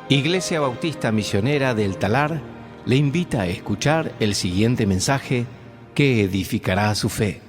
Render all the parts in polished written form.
Iglesia Bautista Misionera del Talar le invita a escuchar el siguiente mensaje que edificará su fe.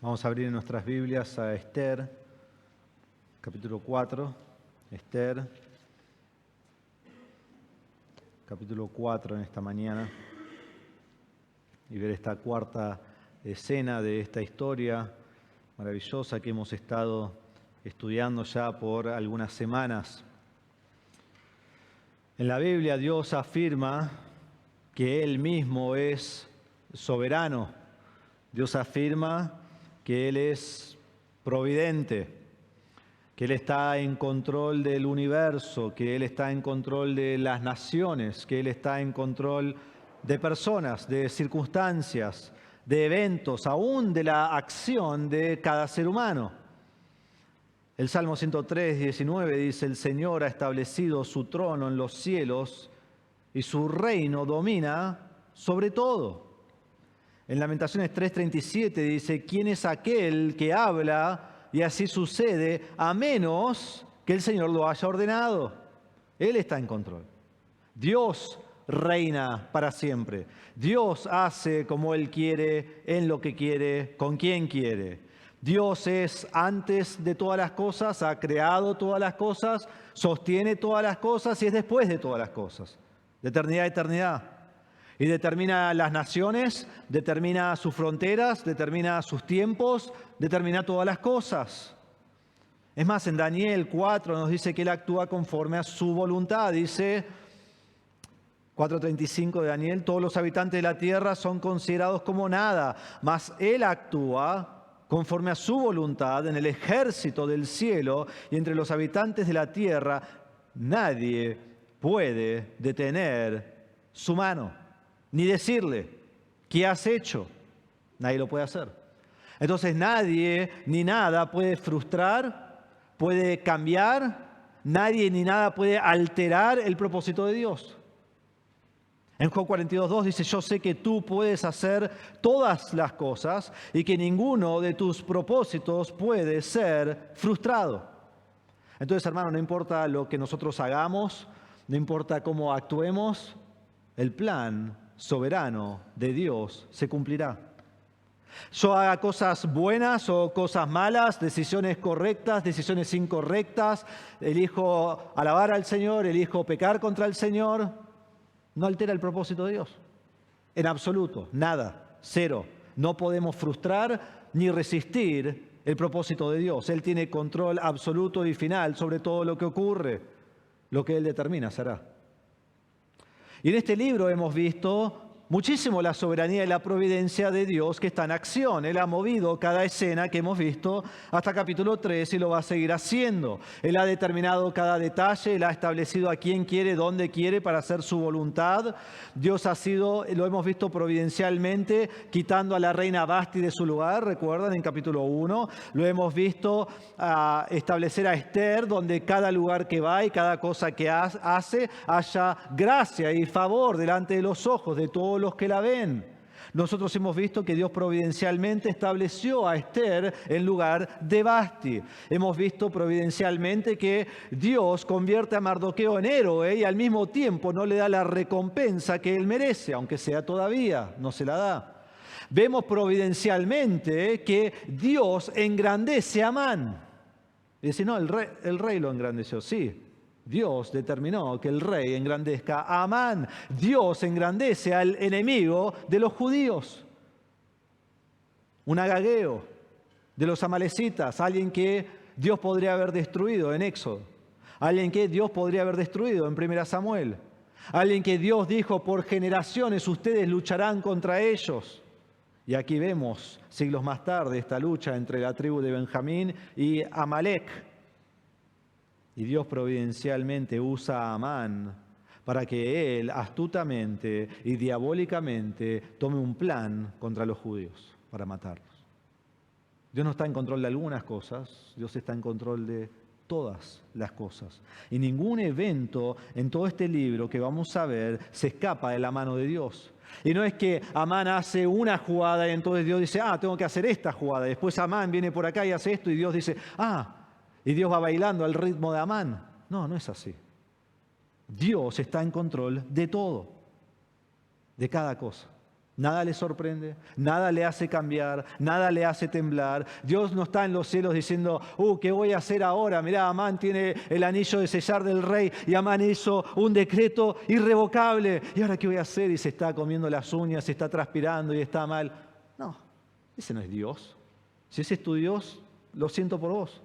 Vamos a abrir nuestras Biblias a Esther, capítulo 4. Esther, capítulo 4 en esta mañana. Y ver esta cuarta escena de esta historia maravillosa que hemos estado estudiando ya por algunas semanas. En la Biblia Dios afirma que Él mismo es soberano. Dios afirma que Él es providente, que Él está en control del universo, que Él está en control de las naciones, que Él está en control de personas, de circunstancias, de eventos, aún de la acción de cada ser humano. El Salmo 103, 19 dice: el Señor ha establecido su trono en los cielos y su reino domina sobre todo. En Lamentaciones 3:37 dice: ¿quién es aquel que habla y así sucede a menos que el Señor lo haya ordenado? Él está en control. Dios reina para siempre. Dios hace como Él quiere, en lo que quiere, con quien quiere. Dios es antes de todas las cosas, ha creado todas las cosas, sostiene todas las cosas y es después de todas las cosas, de eternidad a eternidad. Y determina las naciones, determina sus fronteras, determina sus tiempos, determina todas las cosas. Es más, en Daniel 4 nos dice que Él actúa conforme a su voluntad. Dice 4:35 de Daniel: todos los habitantes de la tierra son considerados como nada, mas Él actúa conforme a su voluntad en el ejército del cielo, y entre los habitantes de la tierra nadie puede detener su mano. Ni decirle: ¿qué has hecho? Nadie lo puede hacer. Entonces nadie ni nada puede frustrar, puede cambiar, nadie ni nada puede alterar el propósito de Dios. En Job 42:2 dice: yo sé que tú puedes hacer todas las cosas y que ninguno de tus propósitos puede ser frustrado. Entonces, hermano, no importa lo que nosotros hagamos, no importa cómo actuemos, el plan soberano de Dios se cumplirá. Yo haga cosas buenas o cosas malas, decisiones correctas, decisiones incorrectas, elijo alabar al Señor, elijo pecar contra el Señor, no altera el propósito de Dios. En absoluto, nada, cero. No podemos frustrar ni resistir el propósito de Dios. Él tiene control absoluto y final sobre todo lo que ocurre. Lo que Él determina será. Y en este libro hemos visto muchísimo la soberanía y la providencia de Dios que está en acción. Él ha movido cada escena que hemos visto hasta capítulo 3 y lo va a seguir haciendo. Él ha determinado cada detalle, Él ha establecido a quién quiere, dónde quiere para hacer su voluntad. Dios ha sido, lo hemos visto providencialmente, quitando a la reina Vasti de su lugar, recuerdan, en capítulo 1. Lo hemos visto establecer a Esther, donde cada lugar que va y cada cosa que hace haya gracia y favor delante de los ojos de todos los que la ven. Nosotros hemos visto que Dios providencialmente estableció a Esther en lugar de Vasti. Hemos visto providencialmente que Dios convierte a Mardoqueo en héroe y al mismo tiempo no le da la recompensa que él merece, aunque sea todavía, no se la da. Vemos providencialmente que Dios engrandece a Amán. Y dice: no, el rey lo engrandeció. Sí, Dios determinó que el rey engrandezca a Amán. Dios engrandece al enemigo de los judíos. Un agageo de los amalecitas, alguien que Dios podría haber destruido en Éxodo. Alguien que Dios podría haber destruido en 1 Samuel. Alguien que Dios dijo: por generaciones ustedes lucharán contra ellos. Y aquí vemos, siglos más tarde, esta lucha entre la tribu de Benjamín y Amalek. Y Dios providencialmente usa a Amán para que él astutamente y diabólicamente tome un plan contra los judíos para matarlos. Dios no está en control de algunas cosas, Dios está en control de todas las cosas. Y ningún evento en todo este libro que vamos a ver se escapa de la mano de Dios. Y no es que Amán hace una jugada y entonces Dios dice, tengo que hacer esta jugada. Después Amán viene por acá y hace esto y Dios dice, y Dios va bailando al ritmo de Amán. No, no es así. Dios está en control de todo, de cada cosa. Nada le sorprende, nada le hace cambiar, nada le hace temblar. Dios no está en los cielos diciendo, ¿qué voy a hacer ahora? Mirá, Amán tiene el anillo de sellar del rey y Amán hizo un decreto irrevocable. ¿Y ahora qué voy a hacer? Y se está comiendo las uñas, se está transpirando y está mal. No, ese no es Dios. Si ese es tu Dios, lo siento por vos.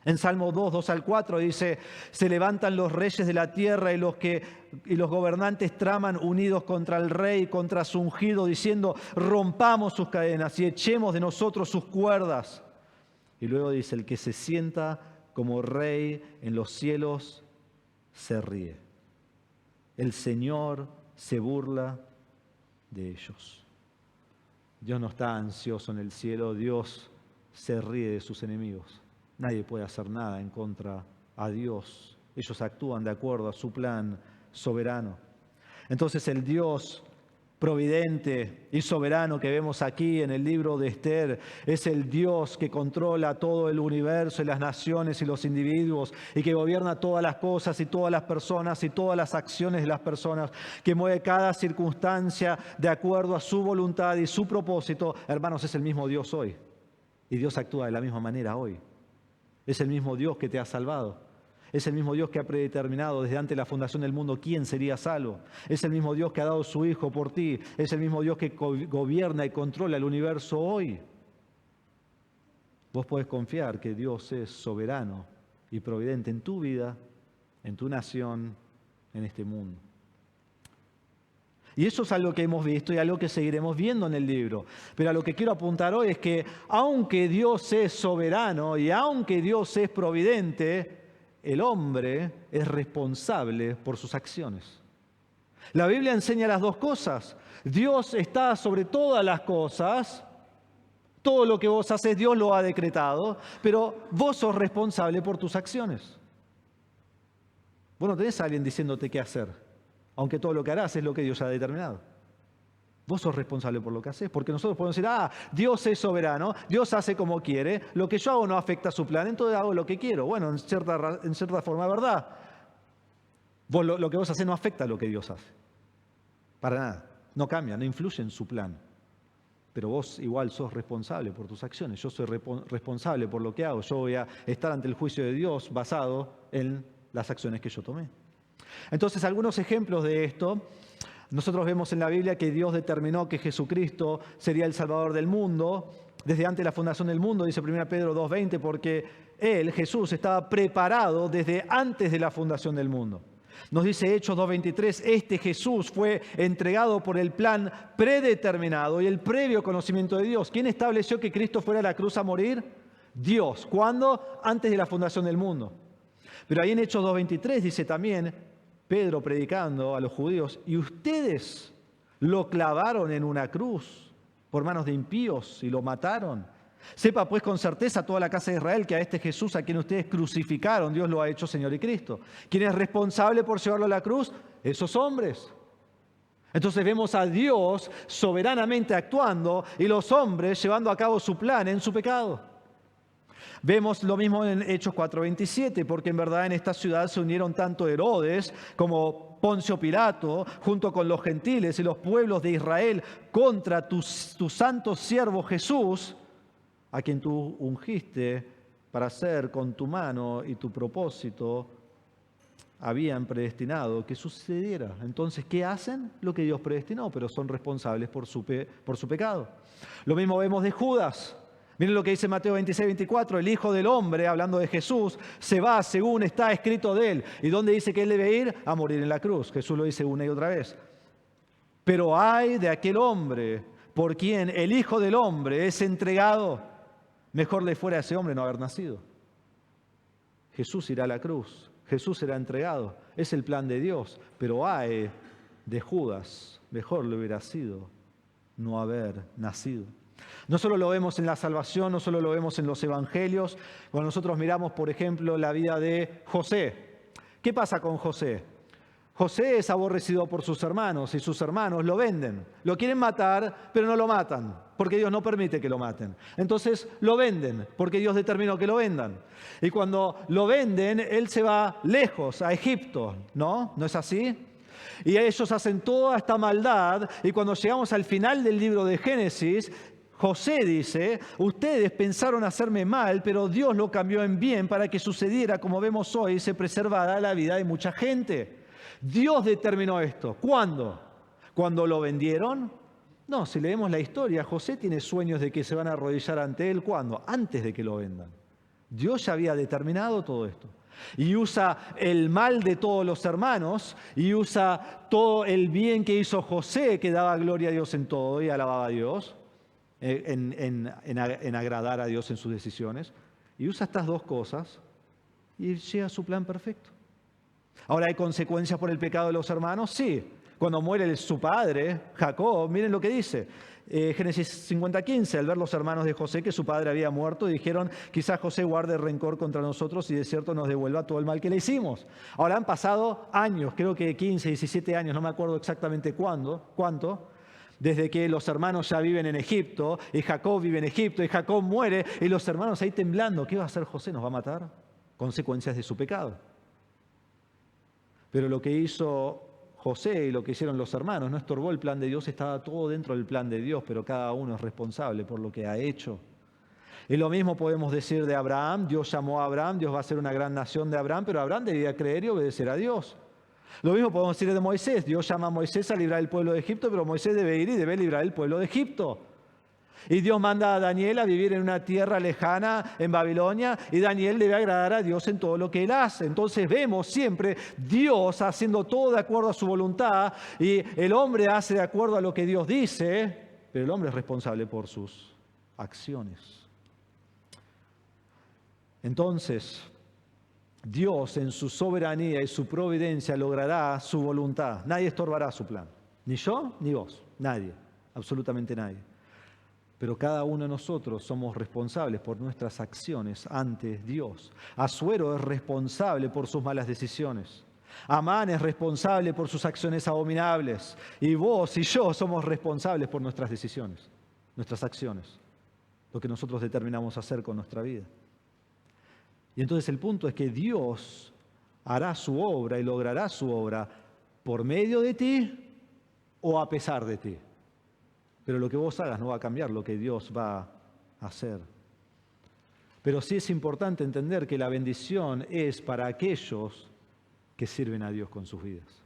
En Salmo 2 al 4 dice, se levantan los reyes de la tierra y los gobernantes traman unidos contra el rey, contra su ungido, diciendo, rompamos sus cadenas y echemos de nosotros sus cuerdas. Y luego dice, el que se sienta como rey en los cielos se ríe. El Señor se burla de ellos. Dios no está ansioso en el cielo, Dios se ríe de sus enemigos. Nadie puede hacer nada en contra a Dios. Ellos actúan de acuerdo a su plan soberano. Entonces el Dios providente y soberano que vemos aquí en el libro de Esther es el Dios que controla todo el universo y las naciones y los individuos y que gobierna todas las cosas y todas las personas y todas las acciones de las personas, que mueve cada circunstancia de acuerdo a su voluntad y su propósito. Hermanos, es el mismo Dios hoy y Dios actúa de la misma manera hoy. Es el mismo Dios que te ha salvado. Es el mismo Dios que ha predeterminado desde antes de la fundación del mundo quién sería salvo. Es el mismo Dios que ha dado su Hijo por ti. Es el mismo Dios que gobierna y controla el universo hoy. Vos podés confiar que Dios es soberano y providente en tu vida, en tu nación, en este mundo. Y eso es algo que hemos visto y algo que seguiremos viendo en el libro. Pero a lo que quiero apuntar hoy es que aunque Dios es soberano y aunque Dios es providente, el hombre es responsable por sus acciones. La Biblia enseña las dos cosas. Dios está sobre todas las cosas. Todo lo que vos haces, Dios lo ha decretado, pero vos sos responsable por tus acciones. Vos no tenés a alguien diciéndote qué hacer. Aunque todo lo que harás es lo que Dios ha determinado. Vos sos responsable por lo que haces, porque nosotros podemos decir, Dios es soberano, Dios hace como quiere, lo que yo hago no afecta a su plan, entonces hago lo que quiero. Bueno, en cierta forma es verdad. Lo que vos haces no afecta a lo que Dios hace. Para nada. No cambia, no influye en su plan. Pero vos igual sos responsable por tus acciones. Yo soy responsable por lo que hago. Yo voy a estar ante el juicio de Dios basado en las acciones que yo tomé. Entonces, algunos ejemplos de esto. Nosotros vemos en la Biblia que Dios determinó que Jesucristo sería el Salvador del mundo. Desde antes de la fundación del mundo, dice 1 Pedro 2:20, porque Él, Jesús, estaba preparado desde antes de la fundación del mundo. Nos dice Hechos 2:23, este Jesús fue entregado por el plan predeterminado y el previo conocimiento de Dios. ¿Quién estableció que Cristo fuera a la cruz a morir? Dios. ¿Cuándo? Antes de la fundación del mundo. Pero ahí en Hechos 2:23 dice también Pedro predicando a los judíos, y ustedes lo clavaron en una cruz por manos de impíos y lo mataron. Sepa pues con certeza toda la casa de Israel que a este Jesús a quien ustedes crucificaron, Dios lo ha hecho Señor y Cristo. ¿Quién es responsable por llevarlo a la cruz? Esos hombres. Entonces vemos a Dios soberanamente actuando y los hombres llevando a cabo su plan en su pecado. Vemos lo mismo en Hechos 4:27, porque en verdad en esta ciudad se unieron tanto Herodes como Poncio Pilato, junto con los gentiles y los pueblos de Israel, contra tu santo siervo Jesús, a quien tú ungiste para hacer con tu mano y tu propósito habían predestinado que sucediera. Entonces, ¿qué hacen? Lo que Dios predestinó, pero son responsables por su pecado. Lo mismo vemos de Judas. Miren lo que dice Mateo 26:24, el Hijo del Hombre, hablando de Jesús, se va según está escrito de él. ¿Y dónde dice que él debe ir? A morir en la cruz. Jesús lo dice una y otra vez. Pero ay de aquel hombre por quien el Hijo del Hombre es entregado. Mejor le fuera a ese hombre no haber nacido. Jesús irá a la cruz, Jesús será entregado. Es el plan de Dios, pero ay de Judas, mejor le hubiera sido no haber nacido. No solo lo vemos en la salvación, no solo lo vemos en los evangelios. Cuando nosotros miramos, por ejemplo, la vida de José. ¿Qué pasa con José? José es aborrecido por sus hermanos y sus hermanos lo venden. Lo quieren matar, pero no lo matan, porque Dios no permite que lo maten. Entonces lo venden, porque Dios determinó que lo vendan. Y cuando lo venden, él se va lejos, a Egipto, ¿no? ¿No es así? Y ellos hacen toda esta maldad, y cuando llegamos al final del libro de Génesis, José dice, ustedes pensaron hacerme mal, pero Dios lo cambió en bien para que sucediera como vemos hoy y se preservara la vida de mucha gente. Dios determinó esto. ¿Cuándo? ¿Cuando lo vendieron? No, si leemos la historia, José tiene sueños de que se van a arrodillar ante él. ¿Cuándo? Antes de que lo vendan. Dios ya había determinado todo esto. Y usa el mal de todos los hermanos y usa todo el bien que hizo José, que daba gloria a Dios en todo y alababa a Dios, en agradar a Dios en sus decisiones. Y usa estas dos cosas y llega a su plan perfecto. Ahora, ¿hay consecuencias por el pecado de los hermanos? Sí. Cuando muere su padre, Jacob, miren lo que dice. Génesis 50:15, al ver los hermanos de José que su padre había muerto, dijeron, quizás José guarde rencor contra nosotros y de cierto nos devuelva todo el mal que le hicimos. Ahora han pasado años, creo que 15, 17 años, no me acuerdo exactamente cuánto, desde que los hermanos ya viven en Egipto y Jacob vive en Egipto y Jacob muere y los hermanos ahí temblando. ¿Qué va a hacer José? ¿Nos va a matar? Consecuencias de su pecado. Pero lo que hizo José y lo que hicieron los hermanos no estorbó el plan de Dios, estaba todo dentro del plan de Dios, pero cada uno es responsable por lo que ha hecho. Y lo mismo podemos decir de Abraham. Dios llamó a Abraham, Dios va a ser una gran nación de Abraham, pero Abraham debía creer y obedecer a Dios. Lo mismo podemos decir de Moisés. Dios llama a Moisés a librar el pueblo de Egipto, pero Moisés debe ir y debe librar el pueblo de Egipto. Y Dios manda a Daniel a vivir en una tierra lejana, en Babilonia, y Daniel debe agradar a Dios en todo lo que él hace. Entonces vemos siempre Dios haciendo todo de acuerdo a su voluntad, y el hombre hace de acuerdo a lo que Dios dice, pero el hombre es responsable por sus acciones. Entonces, Dios en su soberanía y su providencia logrará su voluntad. Nadie estorbará su plan. Ni yo, ni vos. Nadie. Absolutamente nadie. Pero cada uno de nosotros somos responsables por nuestras acciones ante Dios. Asuero es responsable por sus malas decisiones. Amán es responsable por sus acciones abominables. Y vos y yo somos responsables por nuestras decisiones, nuestras acciones, lo que nosotros determinamos hacer con nuestra vida. Y entonces el punto es que Dios hará su obra y logrará su obra por medio de ti o a pesar de ti. Pero lo que vos hagas no va a cambiar lo que Dios va a hacer. Pero sí es importante entender que la bendición es para aquellos que sirven a Dios con sus vidas.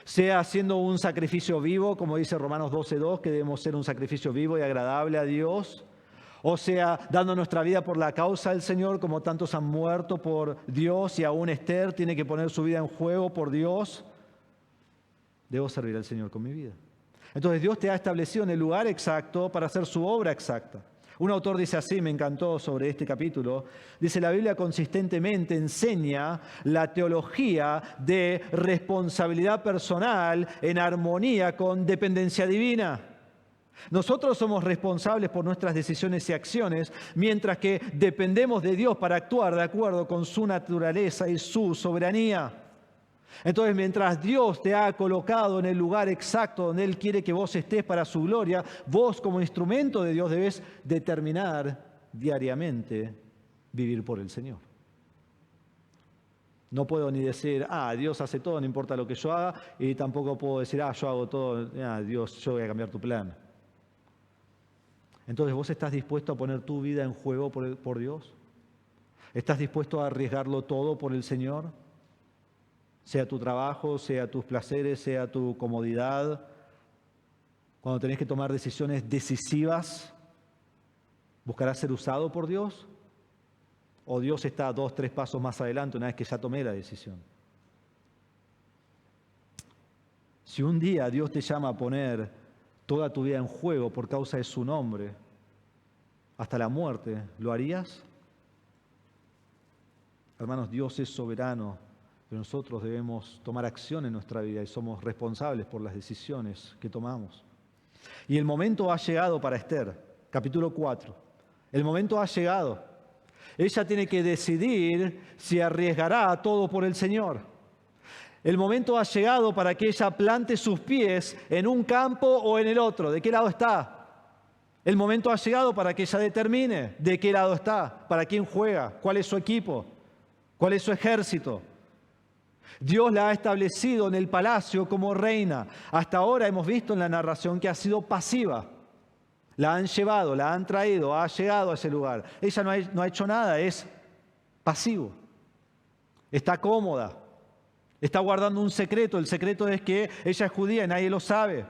Sea haciendo un sacrificio vivo, como dice Romanos 12:2, que debemos ser un sacrificio vivo y agradable a Dios, o sea, dando nuestra vida por la causa del Señor, como tantos han muerto por Dios, y aún Esther tiene que poner su vida en juego por Dios. Debo servir al Señor con mi vida. Entonces Dios te ha establecido en el lugar exacto para hacer su obra exacta. Un autor dice así, me encantó sobre este capítulo, dice, la Biblia consistentemente enseña la teología de responsabilidad personal en armonía con dependencia divina. Nosotros somos responsables por nuestras decisiones y acciones, mientras que dependemos de Dios para actuar de acuerdo con su naturaleza y su soberanía. Entonces, mientras Dios te ha colocado en el lugar exacto donde Él quiere que vos estés para su gloria, vos como instrumento de Dios debes determinar diariamente vivir por el Señor. No puedo ni decir, Dios hace todo, no importa lo que yo haga, y tampoco puedo decir, yo hago todo, Dios, yo voy a cambiar tu plan. Entonces, ¿vos estás dispuesto a poner tu vida en juego por Dios? ¿Estás dispuesto a arriesgarlo todo por el Señor? Sea tu trabajo, sea tus placeres, sea tu comodidad. Cuando tenés que tomar decisiones decisivas, ¿buscarás ser usado por Dios? ¿O Dios está 2, 3 pasos más adelante una vez que ya tomé la decisión? Si un día Dios te llama a poner toda tu vida en juego por causa de su nombre, hasta la muerte, ¿lo harías? Hermanos, Dios es soberano, pero nosotros debemos tomar acción en nuestra vida y somos responsables por las decisiones que tomamos. Y el momento ha llegado para Esther, capítulo 4. El momento ha llegado. Ella tiene que decidir si arriesgará todo por el Señor. El momento ha llegado para que ella plante sus pies en un campo o en el otro. ¿De qué lado está? El momento ha llegado para que ella determine de qué lado está, para quién juega, cuál es su equipo, cuál es su ejército. Dios la ha establecido en el palacio como reina. Hasta ahora hemos visto en la narración que ha sido pasiva. La han llevado, la han traído, ha llegado a ese lugar. Ella no ha hecho nada, es pasivo. Está cómoda. Está guardando un secreto. El secreto es que ella es judía y nadie lo sabe.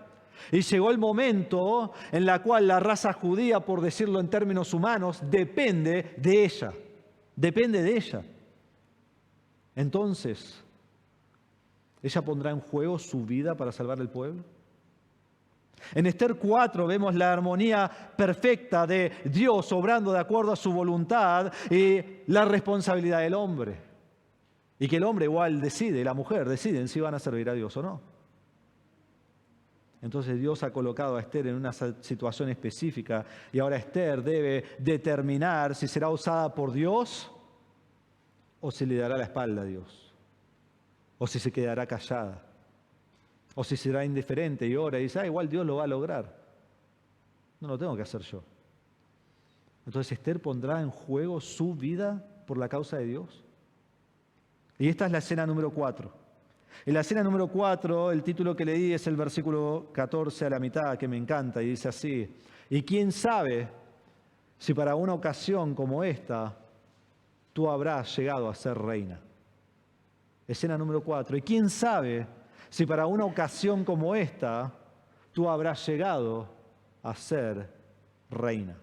Y llegó el momento en el cual la raza judía, por decirlo en términos humanos, depende de ella. Depende de ella. Entonces, ¿ella pondrá en juego su vida para salvar al pueblo? En Esther 4 vemos la armonía perfecta de Dios obrando de acuerdo a su voluntad y la responsabilidad del hombre. Y que el hombre igual decide, la mujer deciden si van a servir a Dios o no. Entonces Dios ha colocado a Esther en una situación específica y ahora Esther debe determinar si será usada por Dios o si le dará la espalda a Dios. O si se quedará callada. O si será indiferente y ora y dice, igual Dios lo va a lograr. No lo tengo que hacer yo. Entonces Esther pondrá en juego su vida por la causa de Dios. Y esta es la escena número 4. En la escena número 4, el título que leí es el versículo 14 a la mitad, que me encanta, y dice así: y quién sabe si para una ocasión como esta tú habrás llegado a ser reina. Escena número 4. Y quién sabe si para una ocasión como esta tú habrás llegado a ser reina.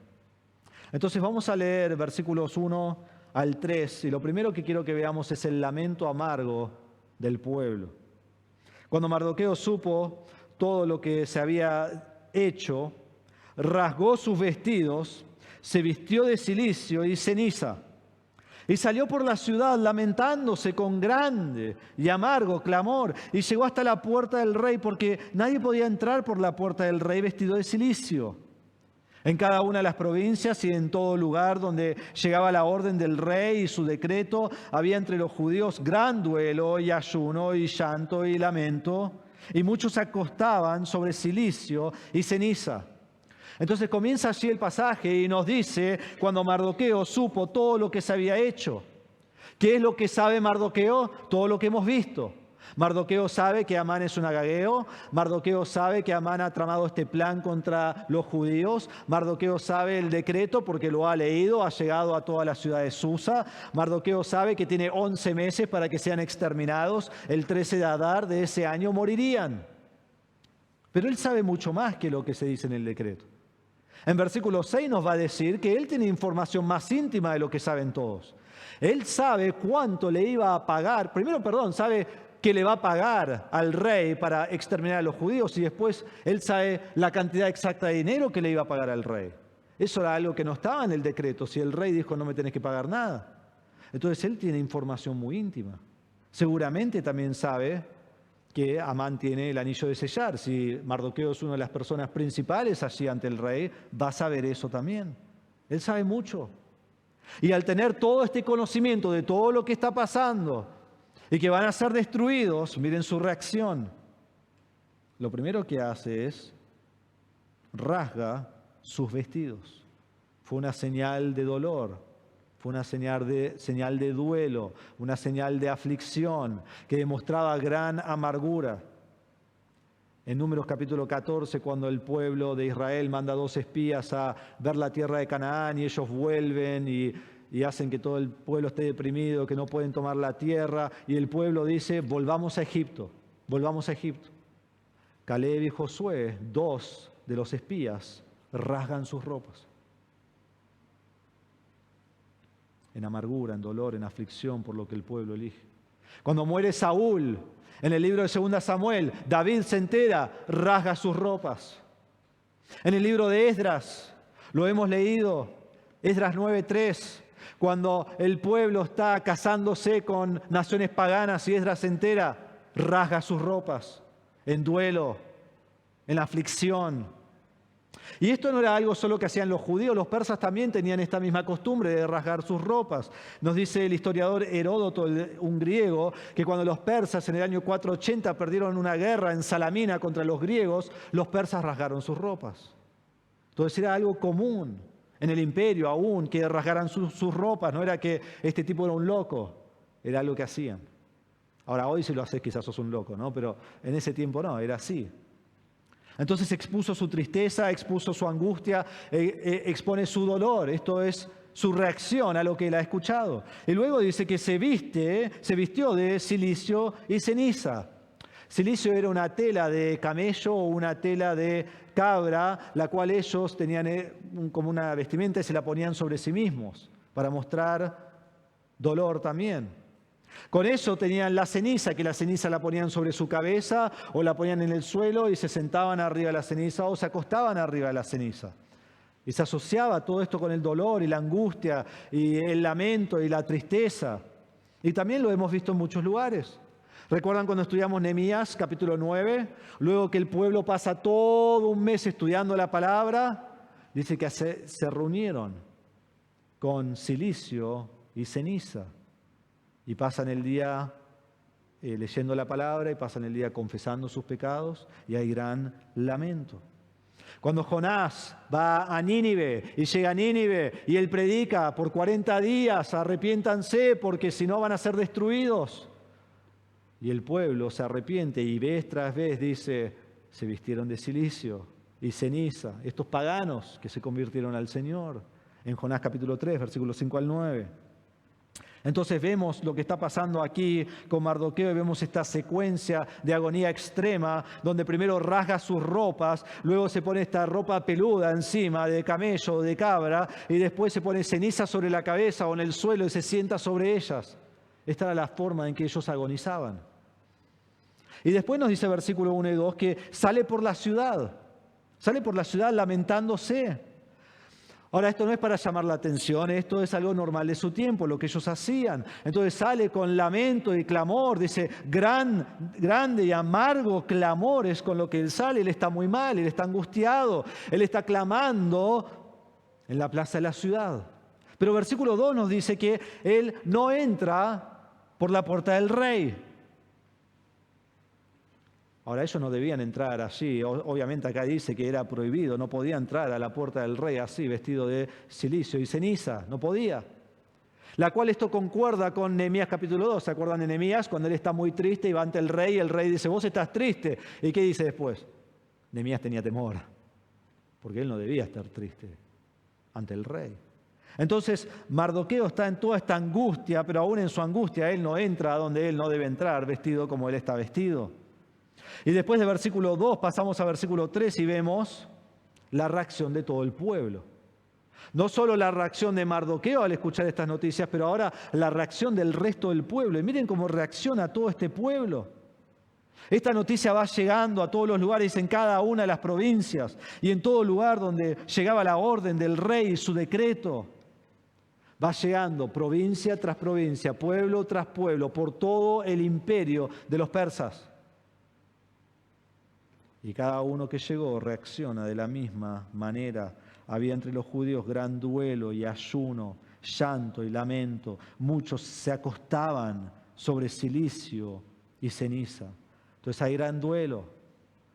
Entonces vamos a leer versículos 1 al 3, y lo primero que quiero que veamos es el lamento amargo del pueblo. Cuando Mardoqueo supo todo lo que se había hecho, rasgó sus vestidos, se vistió de cilicio y ceniza, y salió por la ciudad lamentándose con grande y amargo clamor, y llegó hasta la puerta del rey, porque nadie podía entrar por la puerta del rey vestido de cilicio. En cada una de las provincias y en todo lugar donde llegaba la orden del rey y su decreto, había entre los judíos gran duelo y ayuno y llanto y lamento, y muchos se acostaban sobre cilicio y ceniza. Entonces comienza allí el pasaje y nos dice, cuando Mardoqueo supo todo lo que se había hecho. ¿Qué es lo que sabe Mardoqueo? Todo lo que hemos visto. Mardoqueo sabe que Amán es un agageo. Mardoqueo sabe que Amán ha tramado este plan contra los judíos. Mardoqueo sabe el decreto porque lo ha leído, ha llegado a toda la ciudad de Susa. Mardoqueo sabe que tiene 11 meses para que sean exterminados. El 13 de Adar de ese año morirían. Pero él sabe mucho más que lo que se dice en el decreto. En versículo 6 nos va a decir que él tiene información más íntima de lo que saben todos. Él sabe cuánto le iba a pagar. Sabe que le va a pagar al rey para exterminar a los judíos, y después él sabe la cantidad exacta de dinero que le iba a pagar al rey. Eso era algo que no estaba en el decreto. Si el rey dijo no me tenés que pagar nada. Entonces él tiene información muy íntima. Seguramente también sabe que Amán tiene el anillo de sellar. Si Mardoqueo es una de las personas principales allí ante el rey, va a saber eso también. Él sabe mucho. Y al tener todo este conocimiento de todo lo que está pasando y que van a ser destruidos, miren su reacción. Lo primero que hace es rasga sus vestidos. Fue una señal de dolor. Fue una señal de duelo, una señal de aflicción que demostraba gran amargura. En Números capítulo 14, cuando el pueblo de Israel manda 2 espías a ver la tierra de Canaán y ellos vuelven y hacen que todo el pueblo esté deprimido, que no pueden tomar la tierra, y el pueblo dice, volvamos a Egipto, volvamos a Egipto. Caleb y Josué, 2 de los espías, rasgan sus ropas. En amargura, en dolor, en aflicción por lo que el pueblo elige. Cuando muere Saúl, en el libro de 2 Samuel, David se entera, rasga sus ropas. En el libro de Esdras, lo hemos leído, Esdras 9:3, Cuando el pueblo está casándose con naciones paganas y Esdras se entera, rasga sus ropas en duelo, en aflicción. Y esto no era algo solo que hacían los judíos, los persas también tenían esta misma costumbre de rasgar sus ropas. Nos dice el historiador Heródoto, un griego, que cuando los persas en el año 480 perdieron una guerra en Salamina contra los griegos, los persas rasgaron sus ropas. Entonces era algo común en el imperio aún que rasgaran sus ropas, no era que este tipo era un loco, era algo que hacían. Ahora hoy si lo haces quizás sos un loco, ¿no? Pero en ese tiempo no, era así. Entonces expuso su tristeza, expuso su angustia, expone su dolor. Esto es su reacción a lo que él ha escuchado. Y luego dice que se vistió de cilicio y ceniza. Cilicio era una tela de camello o una tela de cabra, la cual ellos tenían como una vestimenta y se la ponían sobre sí mismos para mostrar dolor también. Con eso tenían la ceniza, que la ceniza la ponían sobre su cabeza o la ponían en el suelo y se sentaban arriba de la ceniza o se acostaban arriba de la ceniza. Y se asociaba todo esto con el dolor y la angustia y el lamento y la tristeza. Y también lo hemos visto en muchos lugares. ¿Recuerdan cuando estudiamos Nehemías, capítulo 9? Luego que el pueblo pasa todo un mes estudiando la palabra, dice que se reunieron con cilicio y ceniza. Y pasan el día leyendo la palabra y pasan el día confesando sus pecados y hay gran lamento. Cuando Jonás va a Nínive y llega a Nínive y él predica por 40 días, arrepiéntanse porque si no van a ser destruidos. Y el pueblo se arrepiente y vez tras vez dice, se vistieron de cilicio y ceniza, estos paganos que se convirtieron al Señor. En Jonás capítulo 3, versículos 5 al 9. Entonces vemos lo que está pasando aquí con Mardoqueo y vemos esta secuencia de agonía extrema donde primero rasga sus ropas, luego se pone esta ropa peluda encima de camello o de cabra y después se pone ceniza sobre la cabeza o en el suelo y se sienta sobre ellas. Esta era la forma en que ellos agonizaban. Y después nos dice versículo 1 y 2 que sale por la ciudad lamentándose. Ahora, esto no es para llamar la atención, esto es algo normal de su tiempo, lo que ellos hacían. Entonces sale con lamento y clamor, dice, grande y amargo clamor es con lo que él sale. Él está muy mal, él está angustiado, él está clamando en la plaza de la ciudad. Pero versículo 2 nos dice que él no entra por la puerta del rey. Ahora, ellos no debían entrar allí. Obviamente acá dice que era prohibido. No podía entrar a la puerta del rey así, vestido de cilicio y ceniza. No podía. La cual esto concuerda con Nehemías capítulo 2. ¿Se acuerdan de Nehemías? Cuando él está muy triste y va ante el rey dice, vos estás triste. ¿Y qué dice después? Nehemías tenía temor, porque él no debía estar triste ante el rey. Entonces, Mardoqueo está en toda esta angustia, pero aún en su angustia él no entra a donde él no debe entrar, vestido como él está vestido. Y después de versículo 2 pasamos a versículo 3 y vemos la reacción de todo el pueblo. No solo la reacción de Mardoqueo al escuchar estas noticias, pero ahora la reacción del resto del pueblo. Y miren cómo reacciona todo este pueblo. Esta noticia va llegando a todos los lugares en cada una de las provincias y en todo lugar donde llegaba la orden del rey y su decreto. Va llegando provincia tras provincia, pueblo tras pueblo, por todo el imperio de los persas. Y cada uno que llegó reacciona de la misma manera. Había entre los judíos gran duelo y ayuno, llanto y lamento. Muchos se acostaban sobre cilicio y ceniza. Entonces hay gran duelo,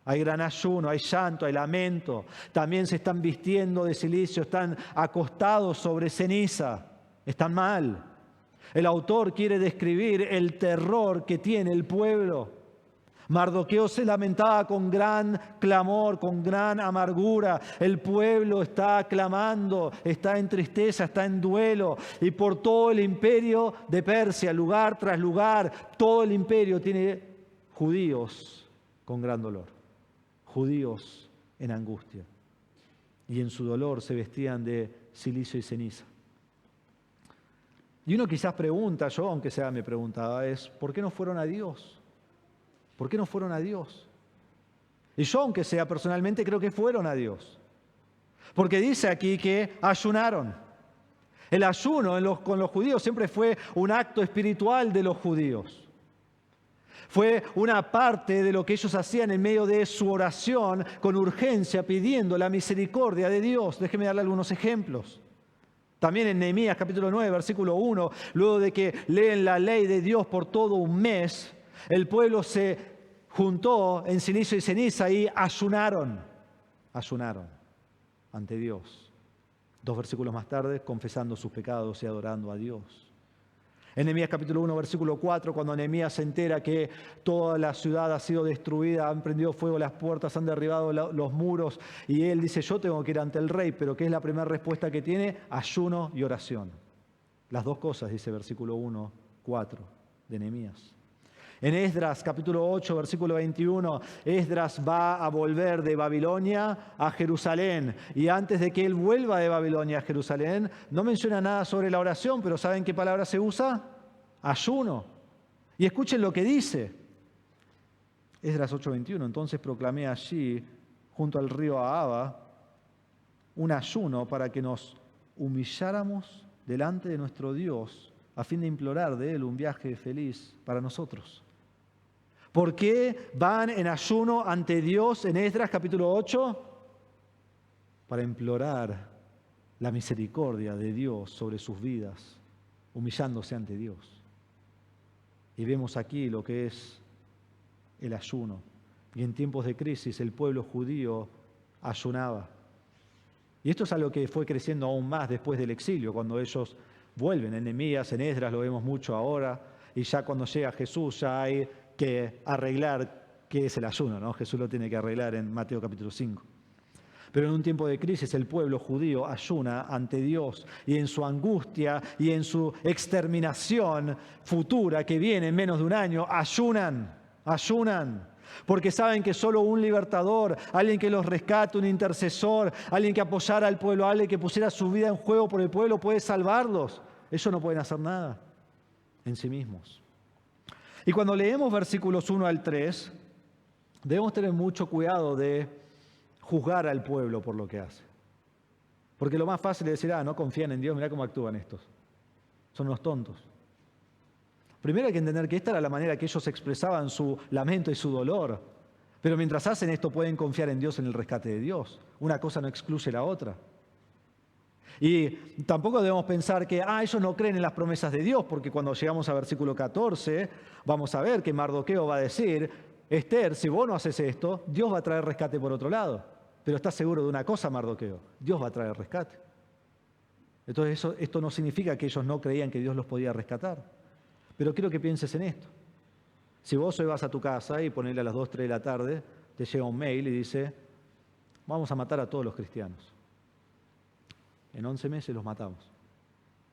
hay gran ayuno, hay llanto, hay lamento. También se están vistiendo de cilicio, están acostados sobre ceniza. Están mal. El autor quiere describir el terror que tiene el pueblo. Mardoqueo se lamentaba con gran clamor, con gran amargura. El pueblo está clamando, está en tristeza, está en duelo. Y por todo el imperio de Persia, lugar tras lugar, todo el imperio tiene judíos con gran dolor. Judíos en angustia. Y en su dolor se vestían de cilicio y ceniza. Y uno quizás pregunta, yo aunque sea me preguntaba, es ¿por qué no fueron a Dios? ¿Por qué no fueron a Dios? Y yo, aunque sea personalmente, creo que fueron a Dios. Porque dice aquí que ayunaron. El ayuno con los judíos siempre fue un acto espiritual de los judíos. Fue una parte de lo que ellos hacían en medio de su oración con urgencia, pidiendo la misericordia de Dios. Déjeme darle algunos ejemplos. También en Nehemías capítulo 9, versículo 1, luego de que leen la ley de Dios por todo un mes, el pueblo se juntó en silicio y ceniza y ayunaron ante Dios. 2 versículos más tarde, confesando sus pecados y adorando a Dios. En Nehemías capítulo 1, versículo 4, cuando Nehemías se entera que toda la ciudad ha sido destruida, han prendido fuego las puertas, han derribado los muros, y él dice, yo tengo que ir ante el rey, pero ¿qué es la primera respuesta que tiene? Ayuno y oración. Las dos cosas, dice versículo 1, 4 de Nehemías. En Esdras capítulo 8, versículo 21, Esdras va a volver de Babilonia a Jerusalén. Y antes de que él vuelva de Babilonia a Jerusalén, no menciona nada sobre la oración, pero ¿saben qué palabra se usa? Ayuno. Y escuchen lo que dice. Esdras 8, 21, entonces proclamé allí, junto al río Ahava, un ayuno para que nos humilláramos delante de nuestro Dios, a fin de implorar de él un viaje feliz para nosotros. ¿Por qué van en ayuno ante Dios en Esdras capítulo 8? Para implorar la misericordia de Dios sobre sus vidas, humillándose ante Dios. Y vemos aquí lo que es el ayuno. Y en tiempos de crisis el pueblo judío ayunaba. Y esto es algo que fue creciendo aún más después del exilio, cuando ellos vuelven. En Nehemías, en Esdras lo vemos mucho ahora. Y ya cuando llega Jesús ya hay que arreglar qué es el ayuno, ¿no? Jesús lo tiene que arreglar en Mateo capítulo 5. Pero en un tiempo de crisis el pueblo judío ayuna ante Dios y en su angustia y en su exterminación futura que viene en menos de un año, ayunan. Porque saben que solo un libertador, alguien que los rescate, un intercesor, alguien que apoyara al pueblo, alguien que pusiera su vida en juego por el pueblo puede salvarlos. Ellos no pueden hacer nada en sí mismos. Y cuando leemos versículos 1 al 3, debemos tener mucho cuidado de juzgar al pueblo por lo que hace. Porque lo más fácil es decir, no confían en Dios, mirá cómo actúan estos. Son unos tontos. Primero hay que entender que esta era la manera que ellos expresaban su lamento y su dolor. Pero mientras hacen esto pueden confiar en Dios, en el rescate de Dios. Una cosa no excluye la otra. Y tampoco debemos pensar que ellos no creen en las promesas de Dios, porque cuando llegamos a versículo 14, vamos a ver que Mardoqueo va a decir, Esther, si vos no haces esto, Dios va a traer rescate por otro lado. Pero ¿estás seguro de una cosa, Mardoqueo? Dios va a traer rescate. Entonces esto no significa que ellos no creían que Dios los podía rescatar. Pero quiero que pienses en esto. Si vos hoy vas a tu casa y ponele a las 2, 3 de la tarde, te llega un mail y dice, vamos a matar a todos los cristianos. En 11 meses los matamos.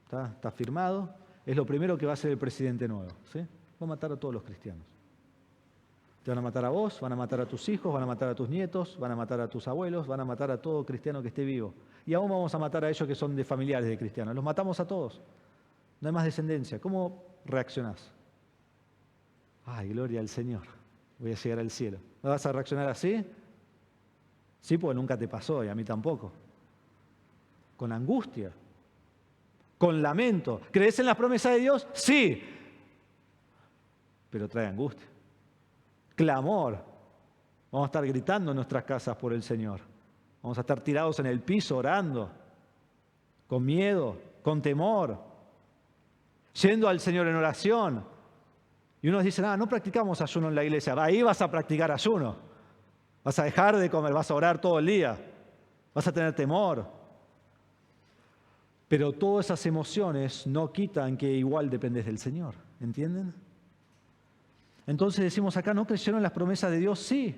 Está firmado. Es lo primero que va a hacer el presidente nuevo. ¿Sí? Va a matar a todos los cristianos. Te van a matar a vos, van a matar a tus hijos, van a matar a tus nietos, van a matar a tus abuelos, van a matar a todo cristiano que esté vivo. Y aún vamos a matar a ellos que son de familiares de cristianos. Los matamos a todos. No hay más descendencia. ¿Cómo reaccionás? Ay, gloria al Señor. Voy a llegar al cielo. ¿No vas a reaccionar así? Sí, porque nunca te pasó y a mí tampoco. Con angustia, con lamento. ¿Crees en las promesas de Dios? Sí, pero trae angustia, clamor. Vamos a estar gritando en nuestras casas por el Señor. Vamos a estar tirados en el piso orando, con miedo, con temor, yendo al Señor en oración. Y unos dicen, no practicamos ayuno en la iglesia. Ahí vas a practicar ayuno. Vas a dejar de comer, vas a orar todo el día, vas a tener temor. Pero todas esas emociones no quitan que igual dependes del Señor. ¿Entienden? Entonces decimos acá, ¿no creyeron en las promesas de Dios? Sí.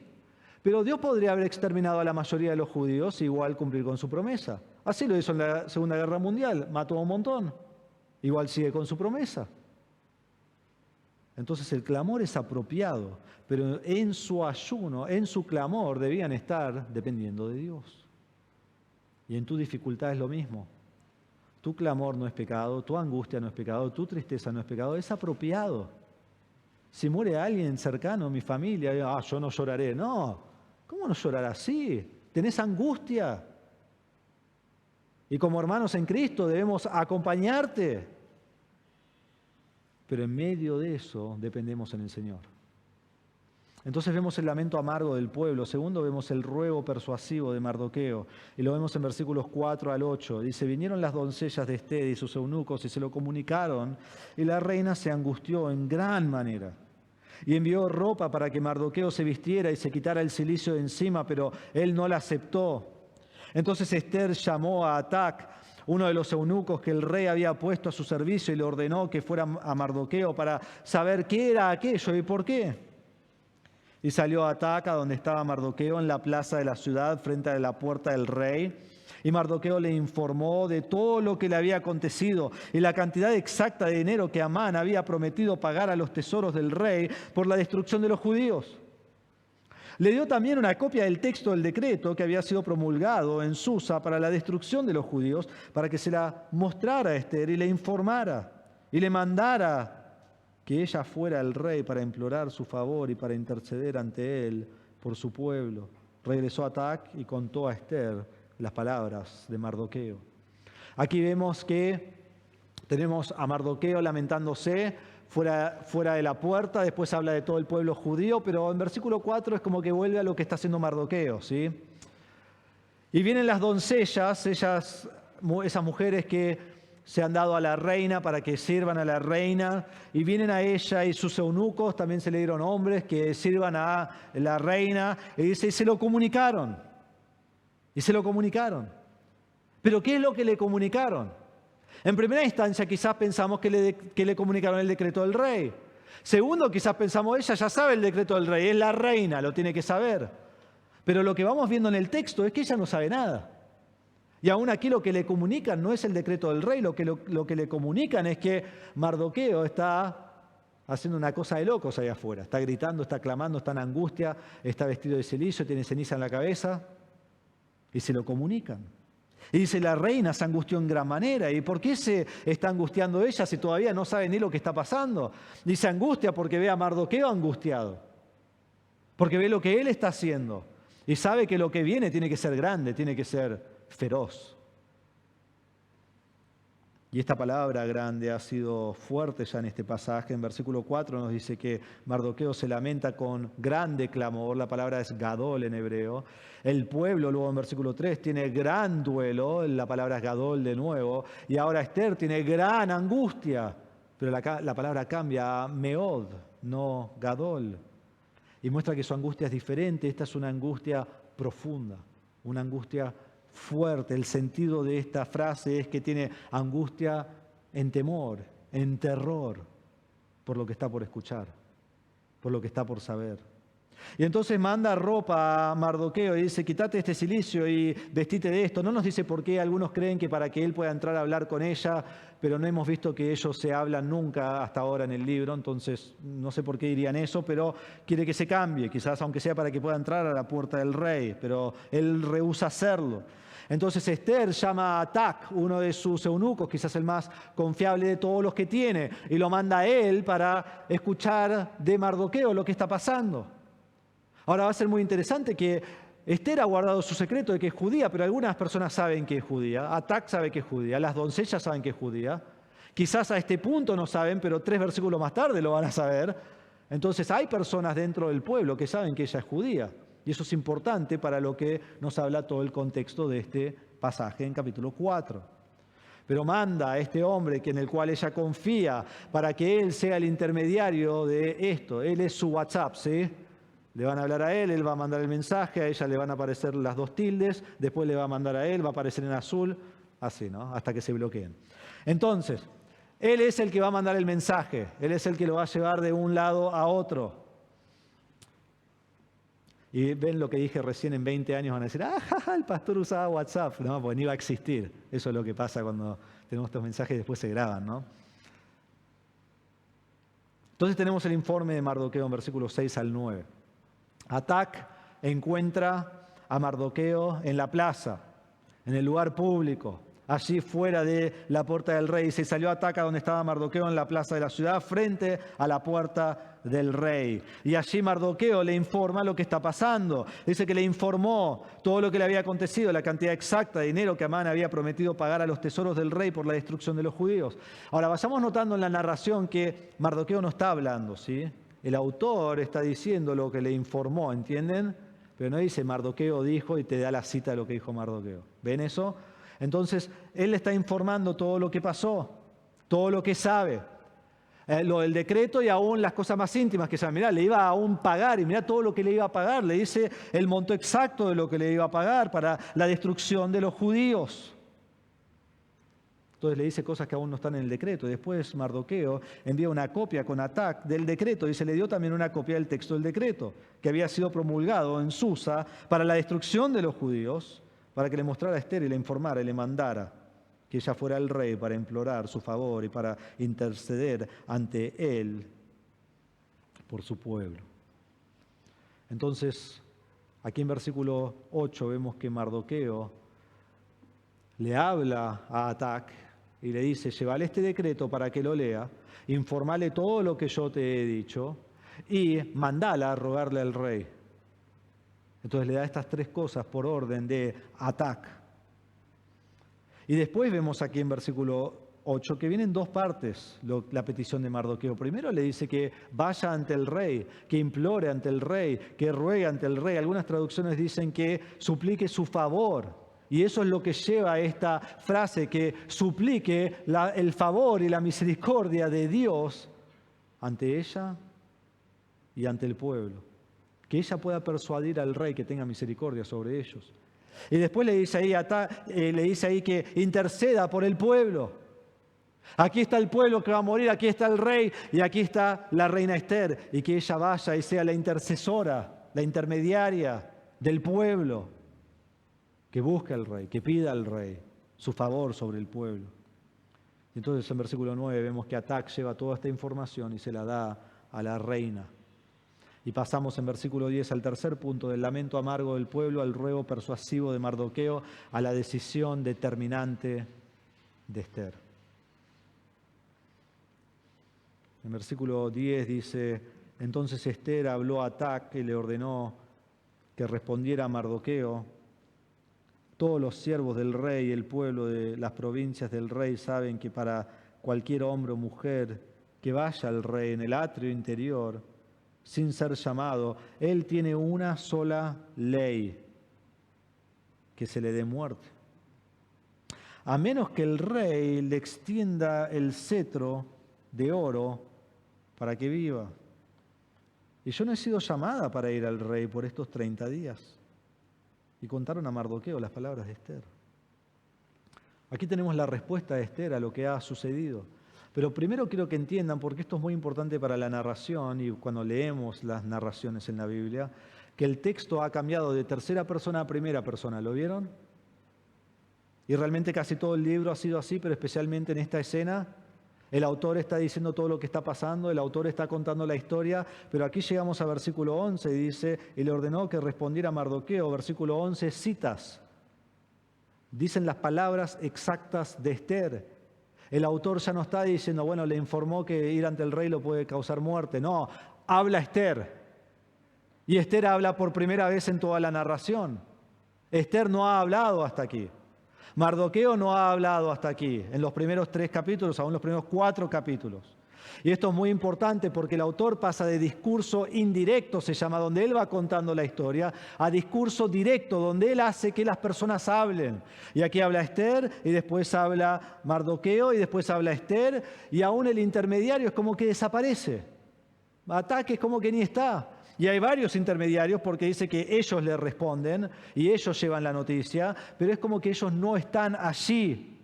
Pero Dios podría haber exterminado a la mayoría de los judíos e igual cumplir con su promesa. Así lo hizo en la Segunda Guerra Mundial. Mató a un montón. Igual sigue con su promesa. Entonces el clamor es apropiado. Pero en su ayuno, en su clamor, debían estar dependiendo de Dios. Y en tu dificultad es lo mismo. Tu clamor no es pecado, tu angustia no es pecado, tu tristeza no es pecado, es apropiado. Si muere alguien cercano, mi familia, yo no lloraré. No, ¿cómo no llorar así? ¿Tenés angustia? Y como hermanos en Cristo debemos acompañarte. Pero en medio de eso dependemos en el Señor. Entonces vemos el lamento amargo del pueblo. Segundo, vemos el ruego persuasivo de Mardoqueo. Y lo vemos en versículos 4 al 8. Dice, vinieron las doncellas de Estés y sus eunucos y se lo comunicaron. Y la reina se angustió en gran manera. Y envió ropa para que Mardoqueo se vistiera y se quitara el cilicio de encima, pero él no la aceptó. Entonces Ester llamó a Atac, uno de los eunucos que el rey había puesto a su servicio, y le ordenó que fuera a Mardoqueo para saber qué era aquello y por qué. Y salió a Atac, a donde estaba Mardoqueo, en la plaza de la ciudad, frente a la puerta del rey. Y Mardoqueo le informó de todo lo que le había acontecido y la cantidad exacta de dinero que Amán había prometido pagar a los tesoros del rey por la destrucción de los judíos. Le dio también una copia del texto del decreto que había sido promulgado en Susa para la destrucción de los judíos, para que se la mostrara a Ester y le informara y le mandara que ella fuera al rey para implorar su favor y para interceder ante él por su pueblo. Regresó a Atac y contó a Ester las palabras de Mardoqueo. Aquí vemos que tenemos a Mardoqueo lamentándose fuera de la puerta, después habla de todo el pueblo judío, pero en versículo 4 es como que vuelve a lo que está haciendo Mardoqueo, ¿sí? Y vienen las doncellas, esas mujeres que se han dado a la reina para que sirvan a la reina, y vienen a ella y sus eunucos, también se le dieron hombres que sirvan a la reina, y dice, y se lo comunicaron. ¿Pero qué es lo que le comunicaron? En primera instancia quizás pensamos que le comunicaron el decreto del rey. Segundo, quizás pensamos, ella ya sabe el decreto del rey, es la reina, lo tiene que saber. Pero lo que vamos viendo en el texto es que ella no sabe nada. Y aún aquí lo que le comunican no es el decreto del rey, lo que le comunican es que Mardoqueo está haciendo una cosa de locos allá afuera. Está gritando, está clamando, está en angustia, está vestido de cilicio, tiene ceniza en la cabeza. Y se lo comunican. Y dice, la reina se angustió en gran manera. ¿Y por qué se está angustiando ella si todavía no sabe ni lo que está pasando? Dice angustia porque ve a Mardoqueo angustiado. Porque ve lo que él está haciendo. Y sabe que lo que viene tiene que ser grande, tiene que ser feroz. Y esta palabra grande ha sido fuerte ya en este pasaje. En versículo 4 nos dice que Mardoqueo se lamenta con grande clamor. La palabra es gadol en hebreo. El pueblo, luego en versículo 3, tiene gran duelo. La palabra es gadol de nuevo. Y ahora Ester tiene gran angustia. Pero la palabra cambia a meod, no gadol. Y muestra que su angustia es diferente. Esta es una angustia profunda, una angustia fuerte. El sentido de esta frase es que tiene angustia en temor, en terror, por lo que está por escuchar, por lo que está por saber. Y entonces manda ropa a Mardoqueo y dice, quítate este cilicio y vestite de esto. No nos dice por qué, algunos creen que para que él pueda entrar a hablar con ella, pero no hemos visto que ellos se hablan nunca hasta ahora en el libro, entonces no sé por qué dirían eso, pero quiere que se cambie, quizás aunque sea para que pueda entrar a la puerta del rey, pero él rehúsa hacerlo. Entonces Ester llama a Atac, uno de sus eunucos, quizás el más confiable de todos los que tiene, y lo manda a él para escuchar de Mardoqueo lo que está pasando. Ahora va a ser muy interesante que Ester ha guardado su secreto de que es judía, pero algunas personas saben que es judía. Atac sabe que es judía, las doncellas saben que es judía. Quizás a este punto no saben, pero 3 versículos más tarde lo van a saber. Entonces hay personas dentro del pueblo que saben que ella es judía. Y eso es importante para lo que nos habla todo el contexto de este pasaje en capítulo 4. Pero manda a este hombre en el cual ella confía para que él sea el intermediario de esto. Él es su WhatsApp, ¿sí? Le van a hablar a él va a mandar el mensaje, a ella le van a aparecer las 2 tildes, después le va a mandar a él, va a aparecer en azul, así, ¿no? Hasta que se bloqueen. Entonces, él es el que va a mandar el mensaje, él es el que lo va a llevar de un lado a otro. Y ven lo que dije recién, en 20 años van a decir, el pastor usaba WhatsApp, no, porque ni iba a existir. Eso es lo que pasa cuando tenemos estos mensajes y después se graban, ¿no? Entonces tenemos el informe de Mardoqueo en versículos 6 al 9. Atac encuentra a Mardoqueo en la plaza, en el lugar público, allí fuera de la puerta del rey. Y se salió Atac a donde estaba Mardoqueo en la plaza de la ciudad, frente a la puerta del rey. Y allí Mardoqueo le informa lo que está pasando. Dice que le informó todo lo que le había acontecido, la cantidad exacta de dinero que Amán había prometido pagar a los tesoros del rey por la destrucción de los judíos. Ahora, vayamos notando en la narración que Mardoqueo no está hablando, ¿sí? El autor está diciendo lo que le informó, ¿entienden? Pero no dice Mardoqueo dijo y te da la cita de lo que dijo Mardoqueo. ¿Ven eso? Entonces, él le está informando todo lo que pasó, todo lo que sabe. Lo del decreto y aún las cosas más íntimas que sabe. Mirá, le iba a aún pagar y mirá todo lo que le iba a pagar. Le dice el monto exacto de lo que le iba a pagar para la destrucción de los judíos. Entonces le dice cosas que aún no están en el decreto. Después Mardoqueo envía una copia con Atac del decreto y se le dio también una copia del texto del decreto que había sido promulgado en Susa para la destrucción de los judíos, para que le mostrara a Ester y le informara y le mandara que ella fuera al rey para implorar su favor y para interceder ante él por su pueblo. Entonces, aquí en versículo 8 vemos que Mardoqueo le habla a Atac y le dice, llévale este decreto para que lo lea, informale todo lo que yo te he dicho y mandala a rogarle al rey. Entonces le da estas tres cosas por orden de Atac. Y después vemos aquí en versículo 8 que vienen dos partes la petición de Mardoqueo. Primero le dice que vaya ante el rey, que implore ante el rey, que ruegue ante el rey. Algunas traducciones dicen que suplique su favor. Y eso es lo que lleva a esta frase, que suplique el favor y la misericordia de Dios ante ella y ante el pueblo. Que ella pueda persuadir al rey que tenga misericordia sobre ellos. Y después le dice ahí que interceda por el pueblo. Aquí está el pueblo que va a morir, aquí está el rey y aquí está la reina Ester. Y que ella vaya y sea la intercesora, la intermediaria del pueblo. Que busque al rey, que pida al rey su favor sobre el pueblo. Entonces en versículo 9 vemos que Atac lleva toda esta información y se la da a la reina. Y pasamos en versículo 10 al tercer punto, del lamento amargo del pueblo, al ruego persuasivo de Mardoqueo, a la decisión determinante de Ester. En versículo 10 dice, entonces Ester habló a Atac y le ordenó que respondiera a Mardoqueo. Todos los siervos del rey y el pueblo de las provincias del rey saben que para cualquier hombre o mujer que vaya al rey en el atrio interior, sin ser llamado, él tiene una sola ley, que se le dé muerte. A menos que el rey le extienda el cetro de oro para que viva. Y yo no he sido llamada para ir al rey por estos 30 días. Y contaron a Mardoqueo las palabras de Ester. Aquí tenemos la respuesta de Ester a lo que ha sucedido. Pero primero quiero que entiendan, porque esto es muy importante para la narración y cuando leemos las narraciones en la Biblia, que el texto ha cambiado de tercera persona a primera persona. ¿Lo vieron? Y realmente casi todo el libro ha sido así, pero especialmente en esta escena. El autor está diciendo todo lo que está pasando, el autor está contando la historia, pero aquí llegamos a versículo 11 y dice, y le ordenó que respondiera a Mardoqueo, versículo 11, citas. Dicen las palabras exactas de Ester. El autor ya no está diciendo, bueno, le informó que ir ante el rey lo puede causar muerte. No, habla Ester. Y Ester habla por primera vez en toda la narración. Ester no ha hablado hasta aquí. Mardoqueo no ha hablado hasta aquí, en los primeros 3 capítulos, aún los primeros 4 capítulos. Y esto es muy importante porque el autor pasa de discurso indirecto, se llama, donde él va contando la historia, a discurso directo, donde él hace que las personas hablen. Y aquí habla Ester, y después habla Mardoqueo, y después habla Ester, y aún el intermediario es como que desaparece. Atac es como que ni está. Y hay varios intermediarios porque dice que ellos le responden y ellos llevan la noticia, pero es como que ellos no están allí.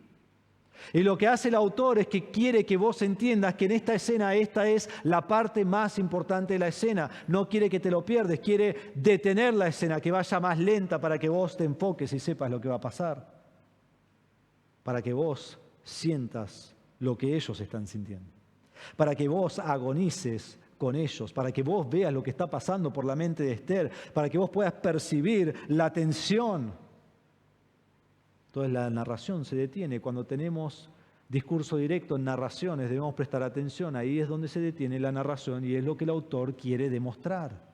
Y lo que hace el autor es que quiere que vos entiendas que en esta escena esta es la parte más importante de la escena. No quiere que te lo pierdes, quiere detener la escena, que vaya más lenta para que vos te enfoques y sepas lo que va a pasar. Para que vos sientas lo que ellos están sintiendo. Para que vos agonices con ellos, para que vos veas lo que está pasando por la mente de Ester, para que vos puedas percibir la tensión. Entonces la narración se detiene. Cuando tenemos discurso directo en narraciones, debemos prestar atención. Ahí es donde se detiene la narración y es lo que el autor quiere demostrar.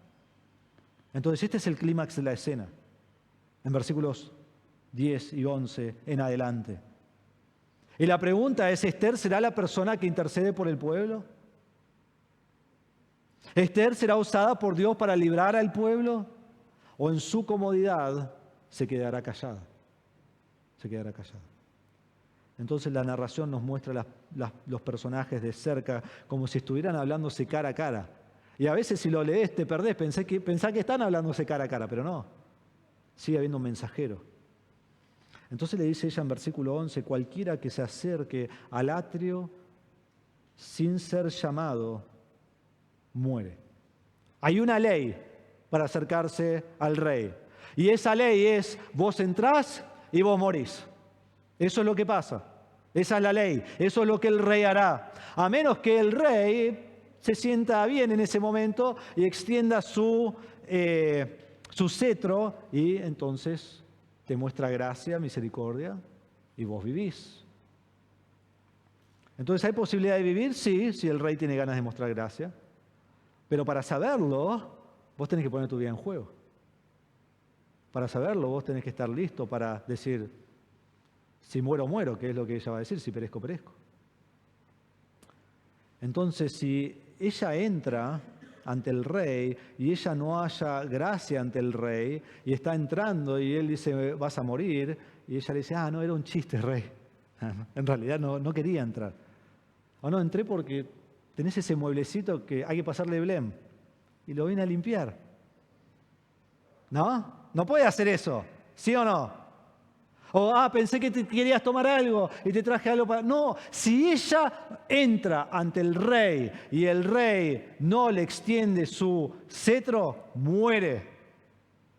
Entonces este es el clímax de la escena, en versículos 10 y 11 en adelante. Y la pregunta es, ¿Esther será la persona que intercede por el pueblo? ¿Esther será usada por Dios para librar al pueblo? ¿O en su comodidad se quedará callada? Se quedará callada. Entonces la narración nos muestra los personajes de cerca como si estuvieran hablándose cara a cara. Y a veces si lo lees te perdés, pensá que están hablándose cara a cara, pero no. Sigue habiendo un mensajero. Entonces le dice ella en versículo 11, cualquiera que se acerque al atrio sin ser llamado, muere. Hay una ley para acercarse al rey. Y esa ley es, vos entrás y vos morís. Eso es lo que pasa. Esa es la ley. Eso es lo que el rey hará. A menos que el rey se sienta bien en ese momento y extienda su cetro y entonces te muestra gracia, misericordia y vos vivís. Entonces, ¿hay posibilidad de vivir? Sí, si el rey tiene ganas de mostrar gracia. Pero para saberlo, vos tenés que poner tu vida en juego. Para saberlo, vos tenés que estar listo para decir, si muero, muero, que es lo que ella va a decir, si perezco, perezco. Entonces, si ella entra ante el rey y ella no haya gracia ante el rey y está entrando y él dice, vas a morir, y ella le dice, no, era un chiste, rey. En realidad no quería entrar. O no, entré porque tenés ese mueblecito que hay que pasarle blem y lo vine a limpiar. ¿No? No puede hacer eso, ¿sí o no? O, pensé que te querías tomar algo y te traje algo para... No, si ella entra ante el rey y el rey no le extiende su cetro, muere.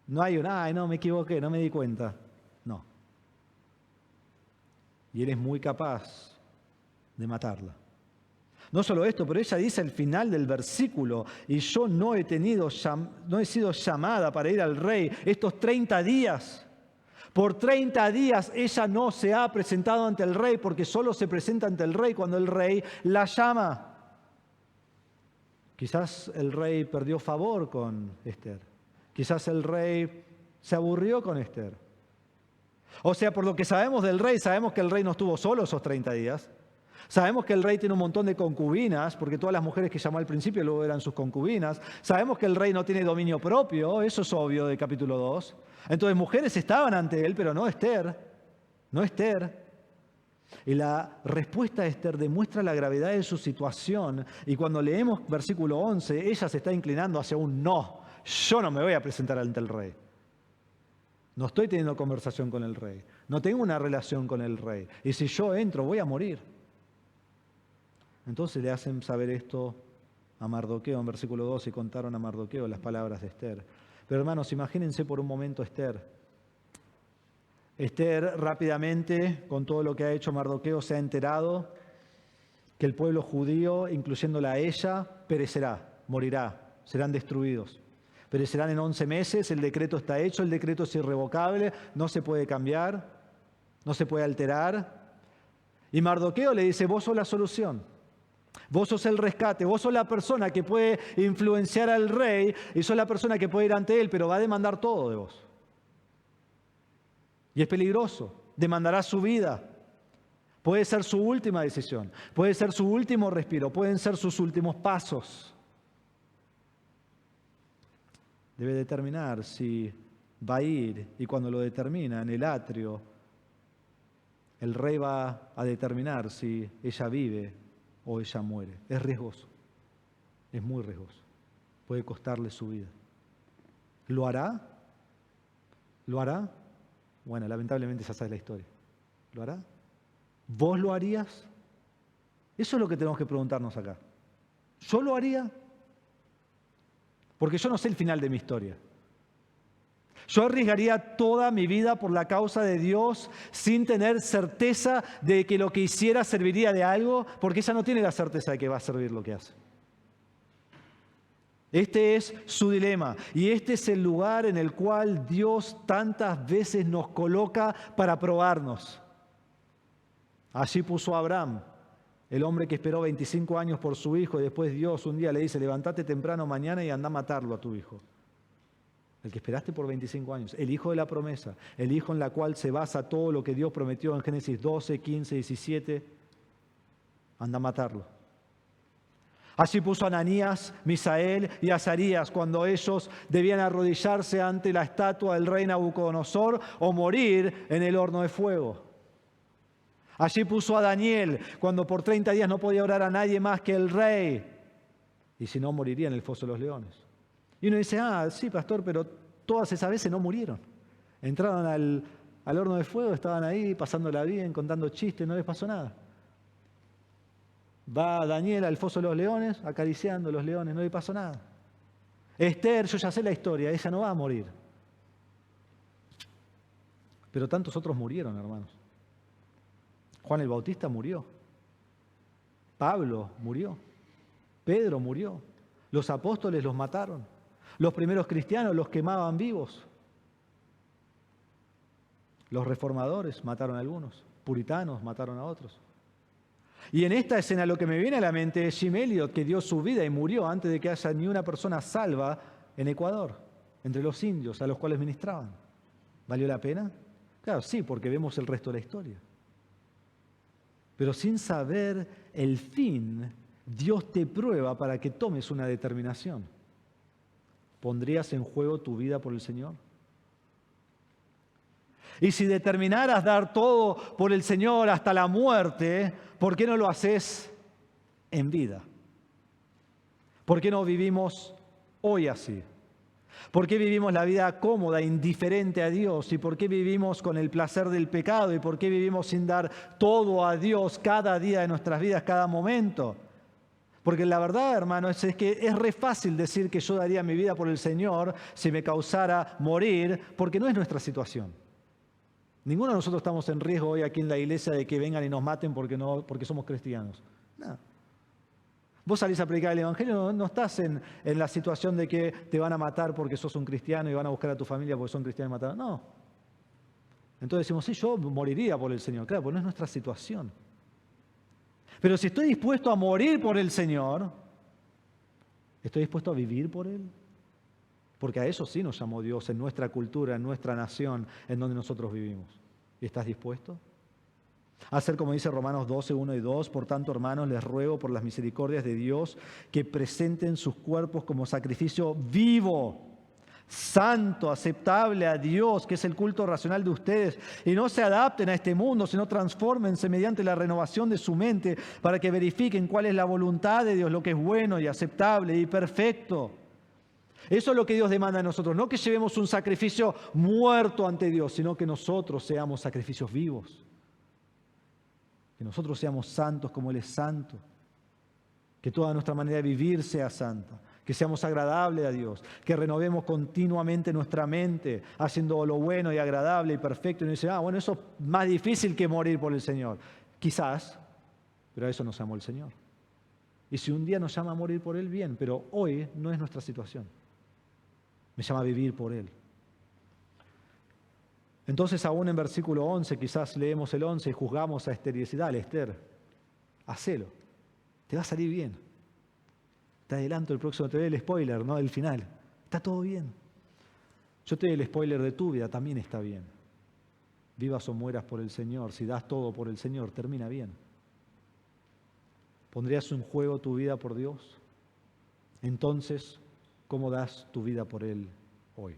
No hay no, me equivoqué, no me di cuenta. No. Y él es muy capaz de matarla. No solo esto, pero ella dice al final del versículo, y yo no he sido llamada para ir al rey estos 30 días. Por 30 días ella no se ha presentado ante el rey porque solo se presenta ante el rey cuando el rey la llama. Quizás el rey perdió favor con Esther. Quizás el rey se aburrió con Esther. O sea, por lo que sabemos del rey, sabemos que el rey no estuvo solo esos 30 días. Sabemos que el rey tiene un montón de concubinas, porque todas las mujeres que llamó al principio luego eran sus concubinas. Sabemos que el rey no tiene dominio propio, eso es obvio del capítulo 2. Entonces mujeres estaban ante él, pero no Esther. No Esther. Y la respuesta de Esther demuestra la gravedad de su situación. Y cuando leemos versículo 11, ella se está inclinando hacia un no. Yo no me voy a presentar ante el rey. No estoy teniendo conversación con el rey. No tengo una relación con el rey. Y si yo entro, voy a morir. Entonces le hacen saber esto a Mardoqueo en versículo 12 y contaron a Mardoqueo las palabras de Esther. Pero hermanos, imagínense por un momento Esther. Esther rápidamente, con todo lo que ha hecho Mardoqueo, se ha enterado que el pueblo judío, incluyéndola a ella, perecerá, morirá, serán destruidos. Perecerán en 11 meses, el decreto está hecho, el decreto es irrevocable, no se puede cambiar, no se puede alterar. Y Mardoqueo le dice, vos sos la solución. Vos sos el rescate, vos sos la persona que puede influenciar al rey y sos la persona que puede ir ante él, pero va a demandar todo de vos. Y es peligroso, demandará su vida. Puede ser su última decisión, puede ser su último respiro, pueden ser sus últimos pasos. Debe determinar si va a ir y cuando lo determina en el atrio, el rey va a determinar si ella vive o ella muere. Es riesgoso, es muy riesgoso. Puede costarle su vida. ¿Lo hará? ¿Lo hará? Bueno, lamentablemente esa es la historia. ¿Lo hará? ¿Vos lo harías? Eso es lo que tenemos que preguntarnos acá. ¿Yo lo haría? Porque yo no sé el final de mi historia. Yo arriesgaría toda mi vida por la causa de Dios sin tener certeza de que lo que hiciera serviría de algo, porque ella no tiene la certeza de que va a servir lo que hace. Este es su dilema y este es el lugar en el cual Dios tantas veces nos coloca para probarnos. Allí puso a Abraham, el hombre que esperó 25 años por su hijo, y después Dios un día le dice: levántate temprano mañana y anda a matarlo a tu hijo. El que esperaste por 25 años, el hijo de la promesa, el hijo en la cual se basa todo lo que Dios prometió en Génesis 12, 15, 17, anda a matarlo. Así puso a Ananías, Misael y Azarías cuando ellos debían arrodillarse ante la estatua del rey Nabucodonosor o morir en el horno de fuego. Allí puso a Daniel cuando por 30 días no podía orar a nadie más que el rey, y si no moriría en el foso de los leones. Y uno dice: sí, pastor, pero todas esas veces no murieron. Entraron al horno de fuego, estaban ahí pasándola bien, contando chistes, no les pasó nada. Va Daniel al foso de los leones, acariciando a los leones, no le pasó nada. Esther, yo ya sé la historia, ella no va a morir. Pero tantos otros murieron, hermanos. Juan el Bautista murió. Pablo murió. Pedro murió. Los apóstoles los mataron. Los primeros cristianos los quemaban vivos. Los reformadores mataron a algunos. Puritanos mataron a otros. Y en esta escena lo que me viene a la mente es Jim Elliot, que dio su vida y murió antes de que haya ni una persona salva en Ecuador, entre los indios a los cuales ministraban. ¿Valió la pena? Claro, sí, porque vemos el resto de la historia. Pero sin saber el fin, Dios te prueba para que tomes una determinación. ¿Pondrías en juego tu vida por el Señor? Y si determinaras dar todo por el Señor hasta la muerte, ¿por qué no lo haces en vida? ¿Por qué no vivimos hoy así? ¿Por qué vivimos la vida cómoda, indiferente a Dios? ¿Y por qué vivimos con el placer del pecado? ¿Y por qué vivimos sin dar todo a Dios cada día de nuestras vidas, cada momento? Porque la verdad, hermanos, es que es re fácil decir que yo daría mi vida por el Señor si me causara morir, porque no es nuestra situación. Ninguno de nosotros estamos en riesgo hoy aquí en la iglesia de que vengan y nos maten porque somos cristianos. No. Vos salís a predicar el Evangelio, no estás en la situación de que te van a matar porque sos un cristiano y van a buscar a tu familia porque son cristianos y mataron. No. Entonces decimos: sí, yo moriría por el Señor. Claro, porque no es nuestra situación. Pero si estoy dispuesto a morir por el Señor, ¿estoy dispuesto a vivir por Él? Porque a eso sí nos llamó Dios en nuestra cultura, en nuestra nación, en donde nosotros vivimos. ¿Y estás dispuesto? A hacer como dice Romanos 12, 1 y 2, por tanto, hermanos, les ruego por las misericordias de Dios que presenten sus cuerpos como sacrificio vivo, santo, aceptable a Dios, que es el culto racional de ustedes, y no se adapten a este mundo, sino transfórmense mediante la renovación de su mente para que verifiquen cuál es la voluntad de Dios, lo que es bueno y aceptable y perfecto. Eso es lo que Dios demanda de nosotros, no que llevemos un sacrificio muerto ante Dios, sino que nosotros seamos sacrificios vivos. Que nosotros seamos santos como Él es santo. Que toda nuestra manera de vivir sea santa. Que seamos agradables a Dios. Que renovemos continuamente nuestra mente, haciendo lo bueno y agradable y perfecto. Y uno dice: bueno, eso es más difícil que morir por el Señor. Quizás, pero a eso nos llamó el Señor. Y si un día nos llama a morir por Él, bien, pero hoy no es nuestra situación. Me llama a vivir por Él. Entonces, aún en versículo 11, quizás leemos el 11 y juzgamos a Esther y decimos: dale, Esther, hacelo, te va a salir bien. Te adelanto el próximo, te doy el spoiler, ¿no? El final. Está todo bien. Yo te doy el spoiler de tu vida, también está bien. Vivas o mueras por el Señor, si das todo por el Señor, termina bien. ¿Pondrías en juego tu vida por Dios? Entonces, ¿cómo das tu vida por Él hoy?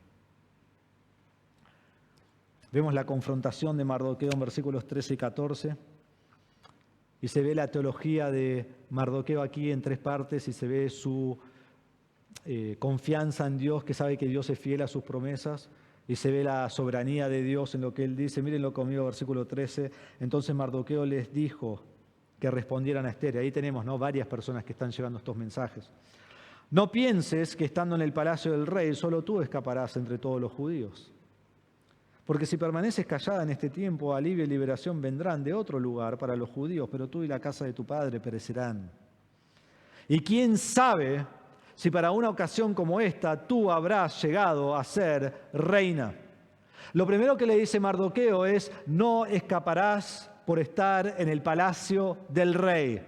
Vemos la confrontación de Mardoqueo en versículos 13 y 14. Y se ve la teología de Mardoqueo aquí en 3 partes y se ve su confianza en Dios, que sabe que Dios es fiel a sus promesas. Y se ve la soberanía de Dios en lo que Él dice. Mírenlo conmigo, versículo 13. Entonces Mardoqueo les dijo que respondieran a Esther. Y ahí tenemos, ¿no?, varias personas que están llevando estos mensajes. No pienses que estando en el palacio del rey, solo tú escaparás entre todos los judíos. Porque si permaneces callada en este tiempo, alivio y liberación vendrán de otro lugar para los judíos, pero tú y la casa de tu padre perecerán. Y quién sabe si para una ocasión como esta tú habrás llegado a ser reina. Lo primero que le dice Mardoqueo es, no escaparás por estar en el palacio del rey.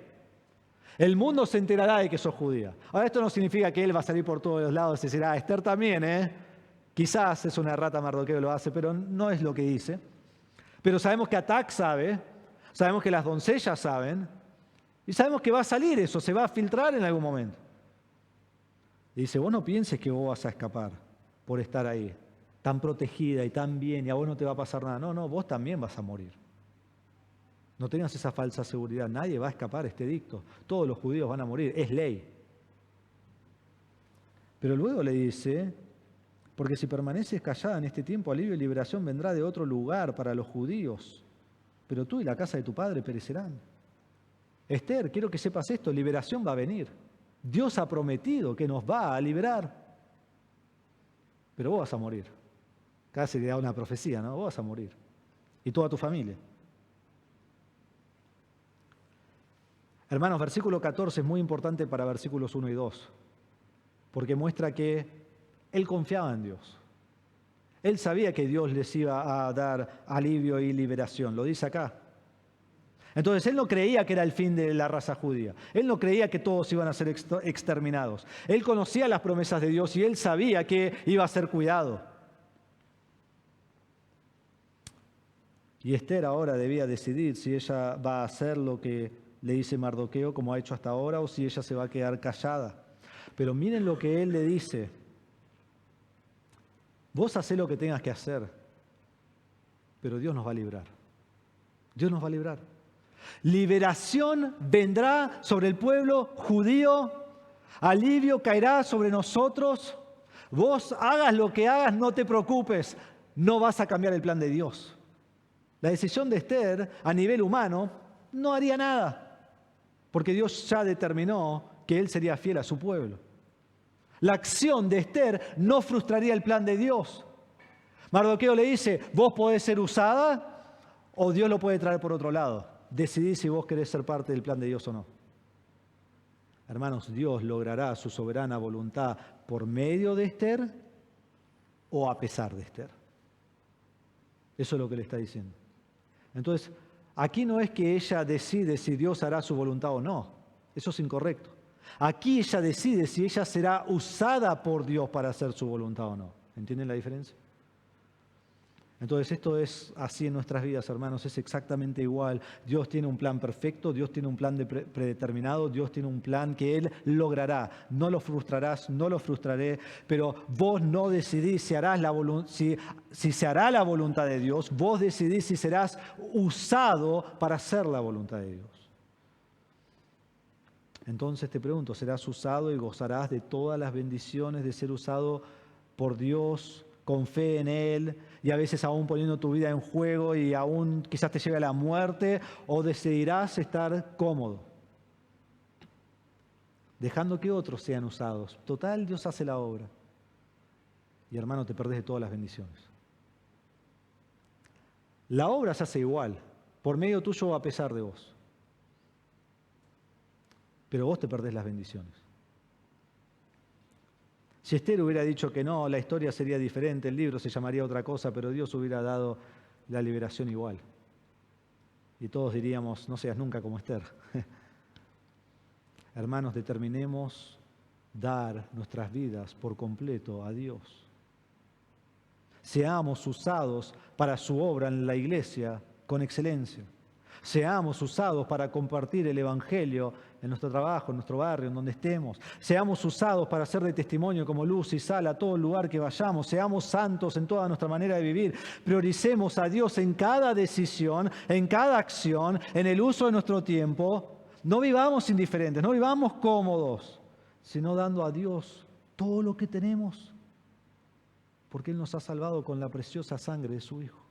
El mundo se enterará de que sos judía. Ahora, esto no significa que él va a salir por todos los lados y decir, Esther también, Quizás es una rata Mardoqueo lo hace, pero no es lo que dice. Pero sabemos que Atac sabe, sabemos que las doncellas saben, y sabemos que va a salir eso, se va a filtrar en algún momento. Y dice, vos no pienses que vos vas a escapar por estar ahí, tan protegida y tan bien, y a vos no te va a pasar nada. No, vos también vas a morir. No tengas esa falsa seguridad, nadie va a escapar, este edicto. Todos los judíos van a morir, es ley. Pero luego le dice, porque si permaneces callada en este tiempo, alivio y liberación vendrá de otro lugar para los judíos, pero tú y la casa de tu padre perecerán. Esther, quiero que sepas esto, liberación va a venir. Dios ha prometido que nos va a liberar, pero vos vas a morir. Casi le da una profecía, ¿no? Vos vas a morir. Y toda tu familia. Hermanos, versículo 14 es muy importante para versículos 1 y 2, porque muestra que él confiaba en Dios. Él sabía que Dios les iba a dar alivio y liberación, lo dice acá. Entonces él no creía que era el fin de la raza judía. Él no creía que todos iban a ser exterminados. Él conocía las promesas de Dios y él sabía que iba a ser cuidado. Y Esther ahora debía decidir si ella va a hacer lo que le dice Mardoqueo como ha hecho hasta ahora o si ella se va a quedar callada. Pero miren lo que él le dice. Vos hacés lo que tengas que hacer, pero Dios nos va a librar. Dios nos va a librar. Liberación vendrá sobre el pueblo judío, alivio caerá sobre nosotros. Vos hagas lo que hagas, no te preocupes, no vas a cambiar el plan de Dios. La decisión de Esther a nivel humano no haría nada, porque Dios ya determinó que él sería fiel a su pueblo. La acción de Esther no frustraría el plan de Dios. Mardoqueo le dice, vos podés ser usada o Dios lo puede traer por otro lado. Decidí si vos querés ser parte del plan de Dios o no. Hermanos, Dios logrará su soberana voluntad por medio de Esther o a pesar de Esther. Eso es lo que le está diciendo. Entonces, aquí no es que ella decide si Dios hará su voluntad o no. Eso es incorrecto. Aquí ella decide si ella será usada por Dios para hacer su voluntad o no. ¿Entienden la diferencia? Entonces esto es así en nuestras vidas, hermanos, es exactamente igual. Dios tiene un plan perfecto, Dios tiene un plan predeterminado, Dios tiene un plan que Él logrará. No lo frustrarás, no lo frustraré, pero vos no decidís si se hará la voluntad de Dios, vos decidís si serás usado para hacer la voluntad de Dios. Entonces te pregunto, ¿serás usado y gozarás de todas las bendiciones de ser usado por Dios con fe en Él y a veces aún poniendo tu vida en juego y aún quizás te lleve a la muerte, o decidirás estar cómodo, dejando que otros sean usados? Total, Dios hace la obra. Y hermano, te perdés de todas las bendiciones. La obra se hace igual, por medio tuyo o a pesar de vos. Pero vos te perdés las bendiciones. Si Esther hubiera dicho que no, la historia sería diferente, el libro se llamaría otra cosa, pero Dios hubiera dado la liberación igual. Y todos diríamos, no seas nunca como Esther. Hermanos, determinemos dar nuestras vidas por completo a Dios. Seamos usados para su obra en la iglesia con excelencia. Seamos usados para compartir el Evangelio en nuestro trabajo, en nuestro barrio, en donde estemos. Seamos usados para ser de testimonio como luz y sal a todo lugar que vayamos. Seamos santos en toda nuestra manera de vivir. Prioricemos a Dios en cada decisión, en cada acción, en el uso de nuestro tiempo. No vivamos indiferentes, no vivamos cómodos, sino dando a Dios todo lo que tenemos, porque Él nos ha salvado con la preciosa sangre de su Hijo.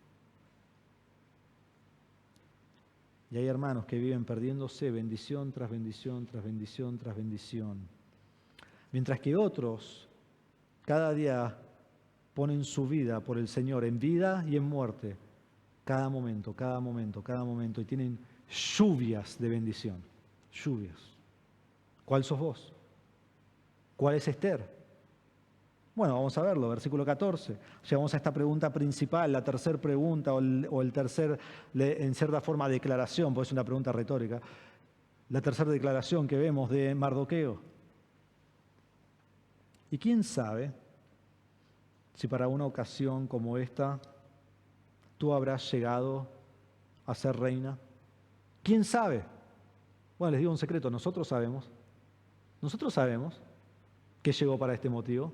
Y hay hermanos que viven perdiéndose bendición tras bendición, tras bendición, tras bendición. Mientras que otros cada día ponen su vida por el Señor en vida y en muerte. Cada momento, cada momento, cada momento. Y tienen lluvias de bendición. Lluvias. ¿Cuál sos vos? ¿Cuál es Esther? Bueno, vamos a verlo, versículo 14. Llegamos a esta pregunta principal, la tercera pregunta o el tercer, en cierta forma, declaración, porque es una pregunta retórica. La tercera declaración que vemos de Mardoqueo. Y quién sabe si para una ocasión como esta tú habrás llegado a ser reina. ¿Quién sabe? Bueno, les digo un secreto, nosotros sabemos que llegó para este motivo.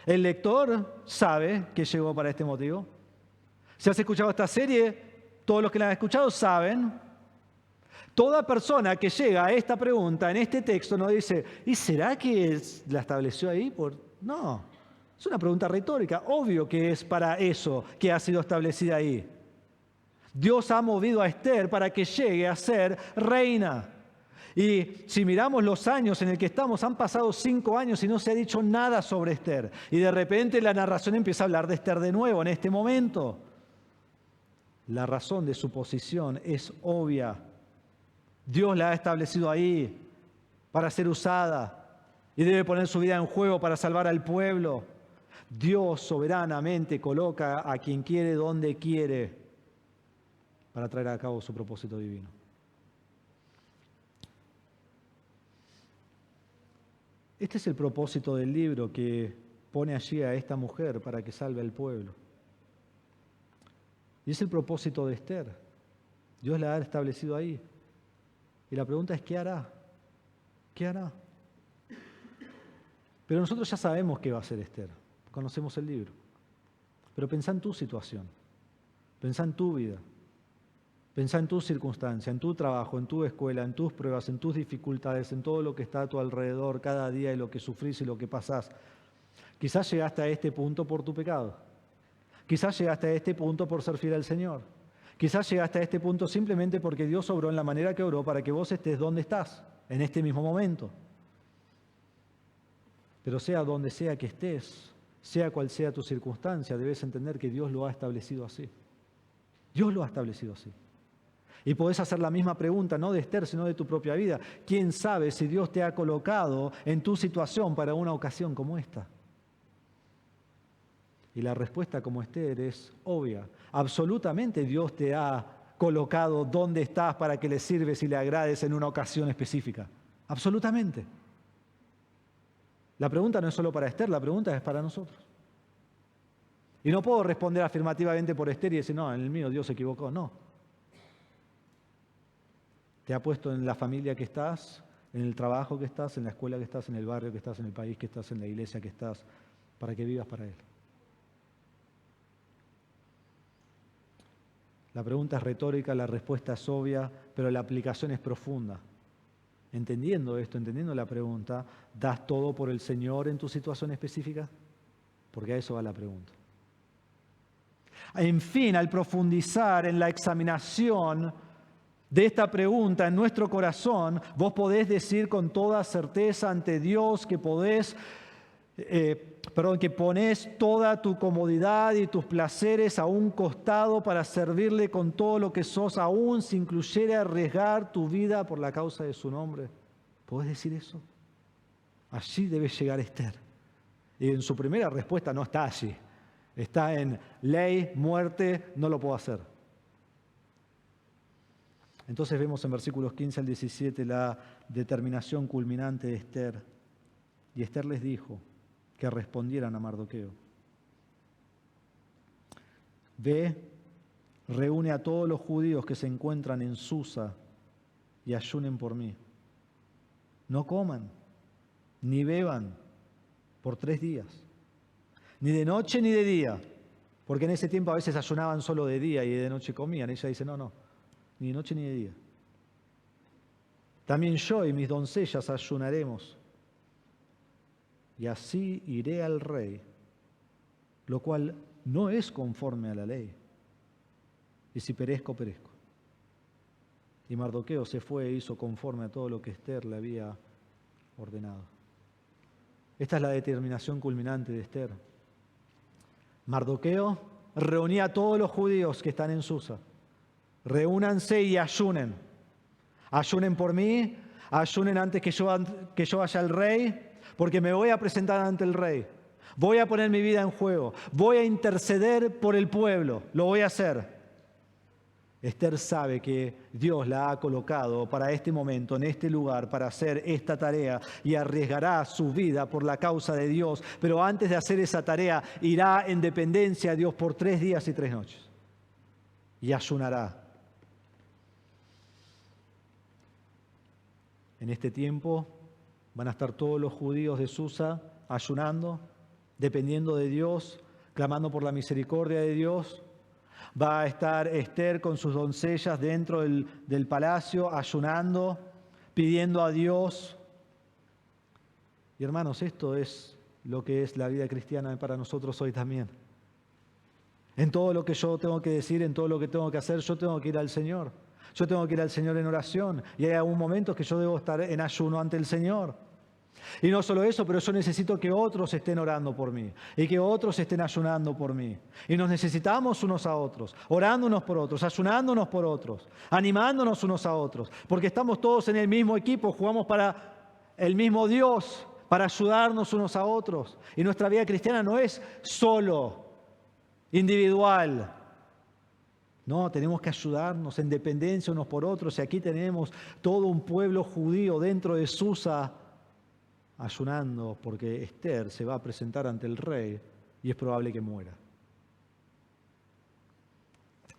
El lector sabe que llegó para este motivo. Si has escuchado esta serie, todos los que la han escuchado saben. Toda persona que llega a esta pregunta en este texto no dice, ¿y será que la estableció ahí? No, es una pregunta retórica. Obvio que es para eso que ha sido establecida ahí. Dios ha movido a Esther para que llegue a ser reina. Y si miramos los años en el que estamos, han pasado 5 años y no se ha dicho nada sobre Esther. Y de repente la narración empieza a hablar de Esther de nuevo en este momento. La razón de su posición es obvia. Dios la ha establecido ahí para ser usada y debe poner su vida en juego para salvar al pueblo. Dios soberanamente coloca a quien quiere donde quiere para traer a cabo su propósito divino. Este es el propósito del libro que pone allí a esta mujer para que salve al pueblo. Y es el propósito de Esther. Dios la ha establecido ahí. Y la pregunta es, ¿qué hará? ¿Qué hará? Pero nosotros ya sabemos qué va a hacer Esther. Conocemos el libro. Pero pensá en tu situación. Pensá en tu vida. Pensá en tus circunstancias, en tu trabajo, en tu escuela, en tus pruebas, en tus dificultades, en todo lo que está a tu alrededor cada día y lo que sufrís y lo que pasás. Quizás llegaste a este punto por tu pecado. Quizás llegaste a este punto por ser fiel al Señor. Quizás llegaste a este punto simplemente porque Dios obró en la manera que obró para que vos estés donde estás, en este mismo momento. Pero sea donde sea que estés, sea cual sea tu circunstancia, debes entender que Dios lo ha establecido así. Dios lo ha establecido así. Y podés hacer la misma pregunta, no de Esther, sino de tu propia vida. ¿Quién sabe si Dios te ha colocado en tu situación para una ocasión como esta? Y la respuesta como Esther es obvia. Absolutamente Dios te ha colocado donde estás para que le sirves y le agrades en una ocasión específica. Absolutamente. La pregunta no es solo para Esther, la pregunta es para nosotros. Y no puedo responder afirmativamente por Esther y decir, no, en el mío Dios se equivocó. No. Te ha puesto en la familia que estás, en el trabajo que estás, en la escuela que estás, en el barrio que estás, en el país que estás, en la iglesia que estás, para que vivas para Él. La pregunta es retórica, la respuesta es obvia, pero la aplicación es profunda. Entendiendo esto, entendiendo la pregunta, ¿das todo por el Señor en tu situación específica? Porque a eso va la pregunta. En fin, al profundizar en la examinación de esta pregunta en nuestro corazón, vos podés decir con toda certeza ante Dios que que ponés toda tu comodidad y tus placeres a un costado para servirle con todo lo que sos, aún si incluyera arriesgar tu vida por la causa de su nombre. ¿Podés decir eso? Allí debe llegar Esther. Y en su primera respuesta no está allí. Está en ley, muerte, no lo puedo hacer. Entonces vemos en versículos 15 al 17 la determinación culminante de Esther. Y Esther les dijo que respondieran a Mardoqueo. Ve, reúne a todos los judíos que se encuentran en Susa y ayunen por mí. No coman, ni beban por 3 días, ni de noche ni de día, porque en ese tiempo a veces ayunaban solo de día y de noche comían. Ella dice, no, ni de noche ni de día. También yo y mis doncellas ayunaremos. Y así iré al rey, lo cual no es conforme a la ley. Y si perezco, perezco. Y Mardoqueo se fue e hizo conforme a todo lo que Esther le había ordenado. Esta es la determinación culminante de Esther. Mardoqueo reunía a todos los judíos que están en Susa. Reúnanse y ayunen. Ayunen por mí, Ayunen antes que yo vaya al rey, porque me voy a presentar ante el rey. Voy a poner mi vida en juego. Voy a interceder por el pueblo. Lo voy a hacer. Esther sabe que Dios la ha colocado para este momento, en este lugar, para hacer esta tarea y arriesgará su vida por la causa de Dios. Pero antes de hacer esa tarea, irá en dependencia a Dios por 3 días y 3 noches. Y ayunará. En este tiempo van a estar todos los judíos de Susa ayunando, dependiendo de Dios, clamando por la misericordia de Dios. Va a estar Esther con sus doncellas dentro del palacio, ayunando, pidiendo a Dios. Y hermanos, esto es lo que es la vida cristiana para nosotros hoy también. En todo lo que yo tengo que decir, en todo lo que tengo que hacer, yo tengo que ir al Señor. Yo tengo que ir al Señor en oración. Y hay algún momento que yo debo estar en ayuno ante el Señor. Y no solo eso, pero yo necesito que otros estén orando por mí y que otros estén ayunando por mí. Y nos necesitamos unos a otros, orando unos por otros, ayunándonos por otros, animándonos unos a otros, porque estamos todos en el mismo equipo, jugamos para el mismo Dios, para ayudarnos unos a otros. Y nuestra vida cristiana no es solo, individual. No, tenemos que ayudarnos en dependencia unos por otros. Y aquí tenemos todo un pueblo judío dentro de Susa, ayunando porque Esther se va a presentar ante el rey y es probable que muera.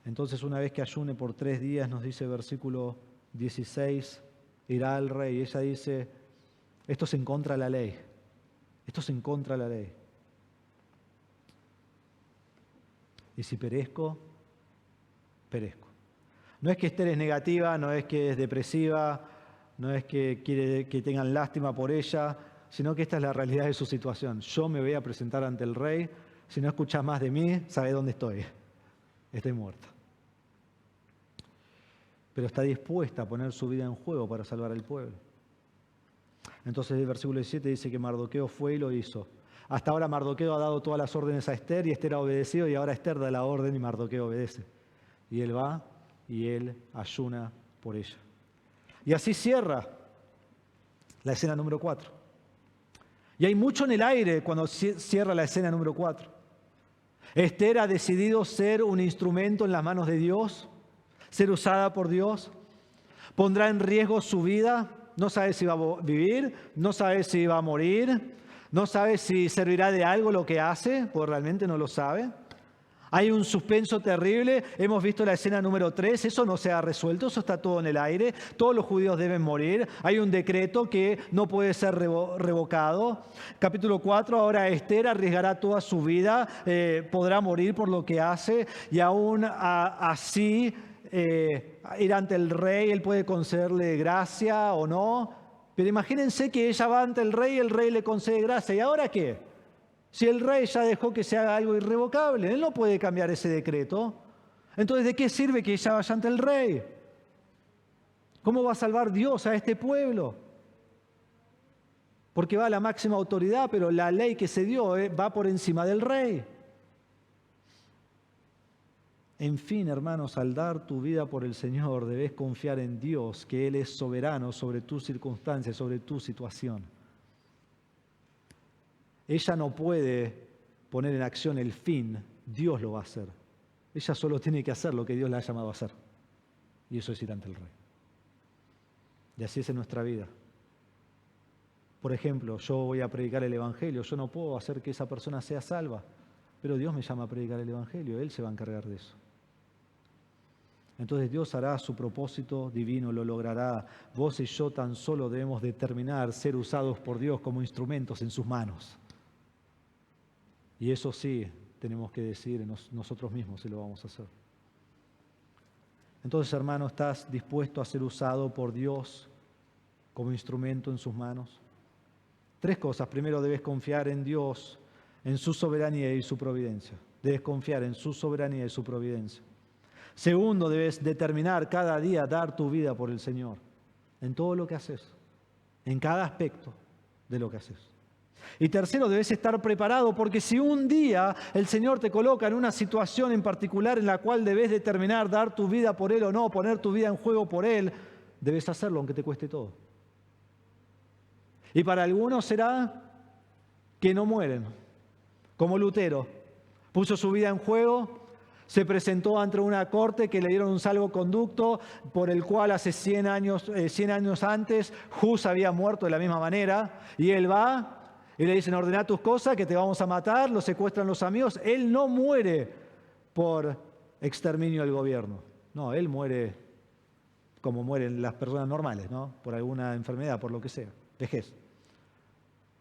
Entonces, una vez que ayune por 3 días, nos dice versículo 16, irá al rey. Y ella dice, esto es en contra de la ley. Esto es en contra de la ley. Y si perezco, perezco. No es que Esther es negativa, no es que es depresiva, no es que quiere que tengan lástima por ella, sino que esta es la realidad de su situación. Yo me voy a presentar ante el rey. Si no escuchas más de mí, sabes dónde estoy. Estoy muerta. Pero está dispuesta a poner su vida en juego para salvar al pueblo. Entonces el versículo 17 dice que Mardoqueo fue y lo hizo. Hasta ahora Mardoqueo ha dado todas las órdenes a Esther y Esther ha obedecido, y ahora Esther da la orden y Mardoqueo obedece. Y él va y él ayuna por ella. Y así cierra la escena número 4. Y hay mucho en el aire cuando cierra la escena número 4. Esther ha decidido ser un instrumento en las manos de Dios, ser usada por Dios. Pondrá en riesgo su vida. No sabe si va a vivir, no sabe si va a morir, no sabe si servirá de algo lo que hace, pues realmente no lo sabe. Hay un suspenso terrible. Hemos visto la escena número 3. Eso no se ha resuelto. Eso está todo en el aire. Todos los judíos deben morir. Hay un decreto que no puede ser revocado. Capítulo 4. Ahora Esther arriesgará toda su vida. Podrá morir por lo que hace. Y aún así ir ante el rey. Él puede concederle gracia o no. Pero imagínense que ella va ante el rey y el rey le concede gracia. ¿Y ahora qué? Si el rey ya dejó que se haga algo irrevocable, él no puede cambiar ese decreto. Entonces, ¿de qué sirve que ella vaya ante el rey? ¿Cómo va a salvar Dios a este pueblo? Porque va a la máxima autoridad, pero la ley que se dio va por encima del rey. En fin, hermanos, al dar tu vida por el Señor, debes confiar en Dios, que Él es soberano sobre tus circunstancias, sobre tu situación. Ella no puede poner en acción el fin, Dios lo va a hacer. Ella solo tiene que hacer lo que Dios la ha llamado a hacer. Y eso es ir ante el rey. Y así es en nuestra vida. Por ejemplo, yo voy a predicar el Evangelio. Yo no puedo hacer que esa persona sea salva. Pero Dios me llama a predicar el Evangelio. Él se va a encargar de eso. Entonces Dios hará su propósito divino, lo logrará. Vos y yo tan solo debemos determinar ser usados por Dios como instrumentos en sus manos. Y eso sí, tenemos que decir nosotros mismos si lo vamos a hacer. Entonces, hermano, ¿estás dispuesto a ser usado por Dios como instrumento en sus manos? 3 cosas. Primero, debes confiar en Dios, en su soberanía y su providencia. Debes confiar en su soberanía y su providencia. Segundo, debes determinar cada día dar tu vida por el Señor. En todo lo que haces. En cada aspecto de lo que haces. Y tercero, debes estar preparado, porque si un día el Señor te coloca en una situación en particular en la cual debes determinar dar tu vida por Él o no, poner tu vida en juego por Él, debes hacerlo aunque te cueste todo. Y para algunos será que no mueren, como Lutero. Puso su vida en juego, se presentó ante una corte que le dieron un salvoconducto por el cual hace 100 años antes Hus había muerto de la misma manera. Y él va y le dicen, ordena tus cosas que te vamos a matar, lo secuestran los amigos. Él no muere por exterminio del gobierno. No, él muere como mueren las personas normales, ¿no? Por alguna enfermedad, por lo que sea, vejez.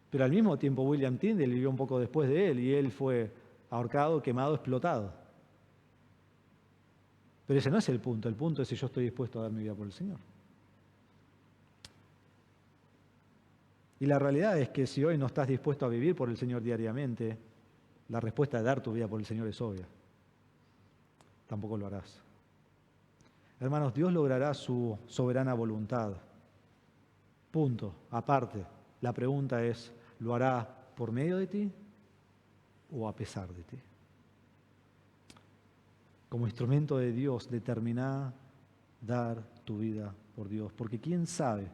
Pero al mismo tiempo William Tyndale vivió un poco después de él y él fue ahorcado, quemado, explotado. Pero ese no es el punto es si yo estoy dispuesto a dar mi vida por el Señor. Y la realidad es que si hoy no estás dispuesto a vivir por el Señor diariamente, la respuesta de dar tu vida por el Señor es obvia. Tampoco lo harás. Hermanos, Dios logrará su soberana voluntad. Punto. Aparte, la pregunta es, ¿lo hará por medio de ti o a pesar de ti? Como instrumento de Dios, determina dar tu vida por Dios. Porque quién sabe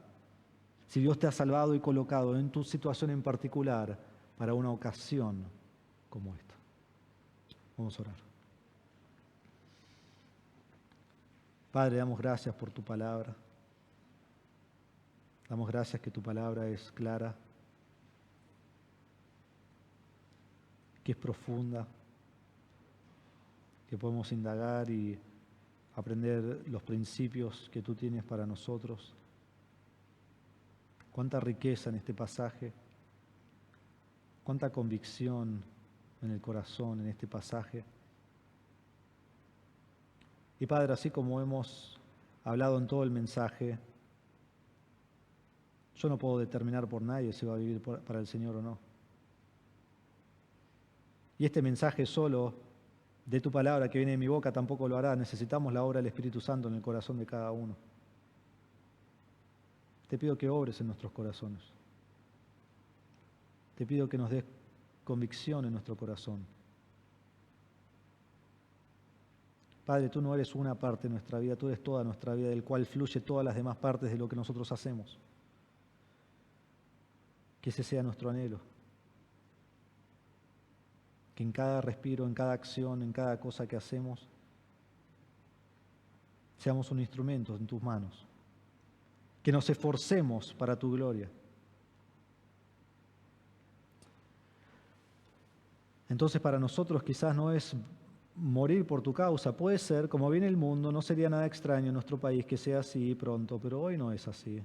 si Dios te ha salvado y colocado en tu situación en particular para una ocasión como esta. Vamos a orar. Padre, damos gracias por tu palabra. Damos gracias que tu palabra es clara, que es profunda, que podemos indagar y aprender los principios que tú tienes para nosotros. Cuánta riqueza en este pasaje, cuánta convicción en el corazón en este pasaje. Y Padre, así como hemos hablado en todo el mensaje, yo no puedo determinar por nadie si va a vivir para el Señor o no. Y este mensaje solo de tu palabra que viene de mi boca tampoco lo hará. Necesitamos la obra del Espíritu Santo en el corazón de cada uno. Te pido que obres en nuestros corazones. Te pido que nos des convicción en nuestro corazón. Padre, tú no eres una parte de nuestra vida, tú eres toda nuestra vida, del cual fluye todas las demás partes de lo que nosotros hacemos. Que ese sea nuestro anhelo. Que en cada respiro, en cada acción, en cada cosa que hacemos, seamos un instrumento en tus manos. Que nos esforcemos para tu gloria. Entonces para nosotros quizás no es morir por tu causa. Puede ser, como viene el mundo, no sería nada extraño en nuestro país que sea así pronto, pero hoy no es así.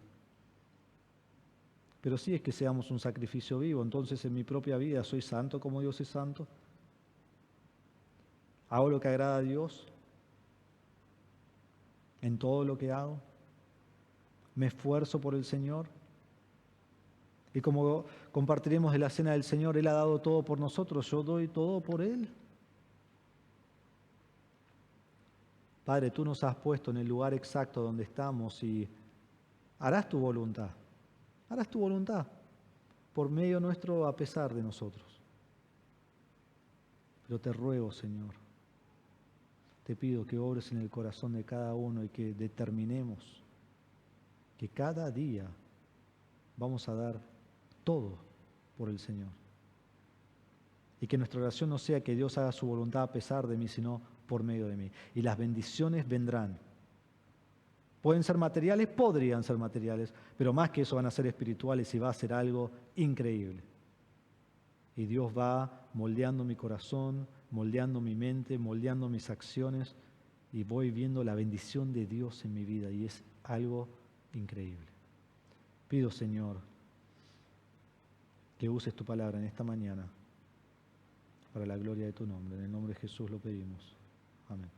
Pero sí es que seamos un sacrificio vivo. Entonces en mi propia vida soy santo como Dios es santo. Hago lo que agrada a Dios en todo lo que hago. Me esfuerzo por el Señor. Y como compartiremos de la cena del Señor, Él ha dado todo por nosotros, yo doy todo por Él. Padre, tú nos has puesto en el lugar exacto donde estamos y harás tu voluntad. Harás tu voluntad por medio nuestro a pesar de nosotros. Pero te ruego, Señor, te pido que obres en el corazón de cada uno y que determinemos que cada día vamos a dar todo por el Señor. Y que nuestra oración no sea que Dios haga su voluntad a pesar de mí, sino por medio de mí. Y las bendiciones vendrán. Pueden ser materiales, podrían ser materiales, pero más que eso van a ser espirituales y va a ser algo increíble. Y Dios va moldeando mi corazón, moldeando mi mente, moldeando mis acciones y voy viendo la bendición de Dios en mi vida y es algo increíble. Pido, Señor, que uses tu palabra en esta mañana para la gloria de tu nombre. En el nombre de Jesús lo pedimos. Amén.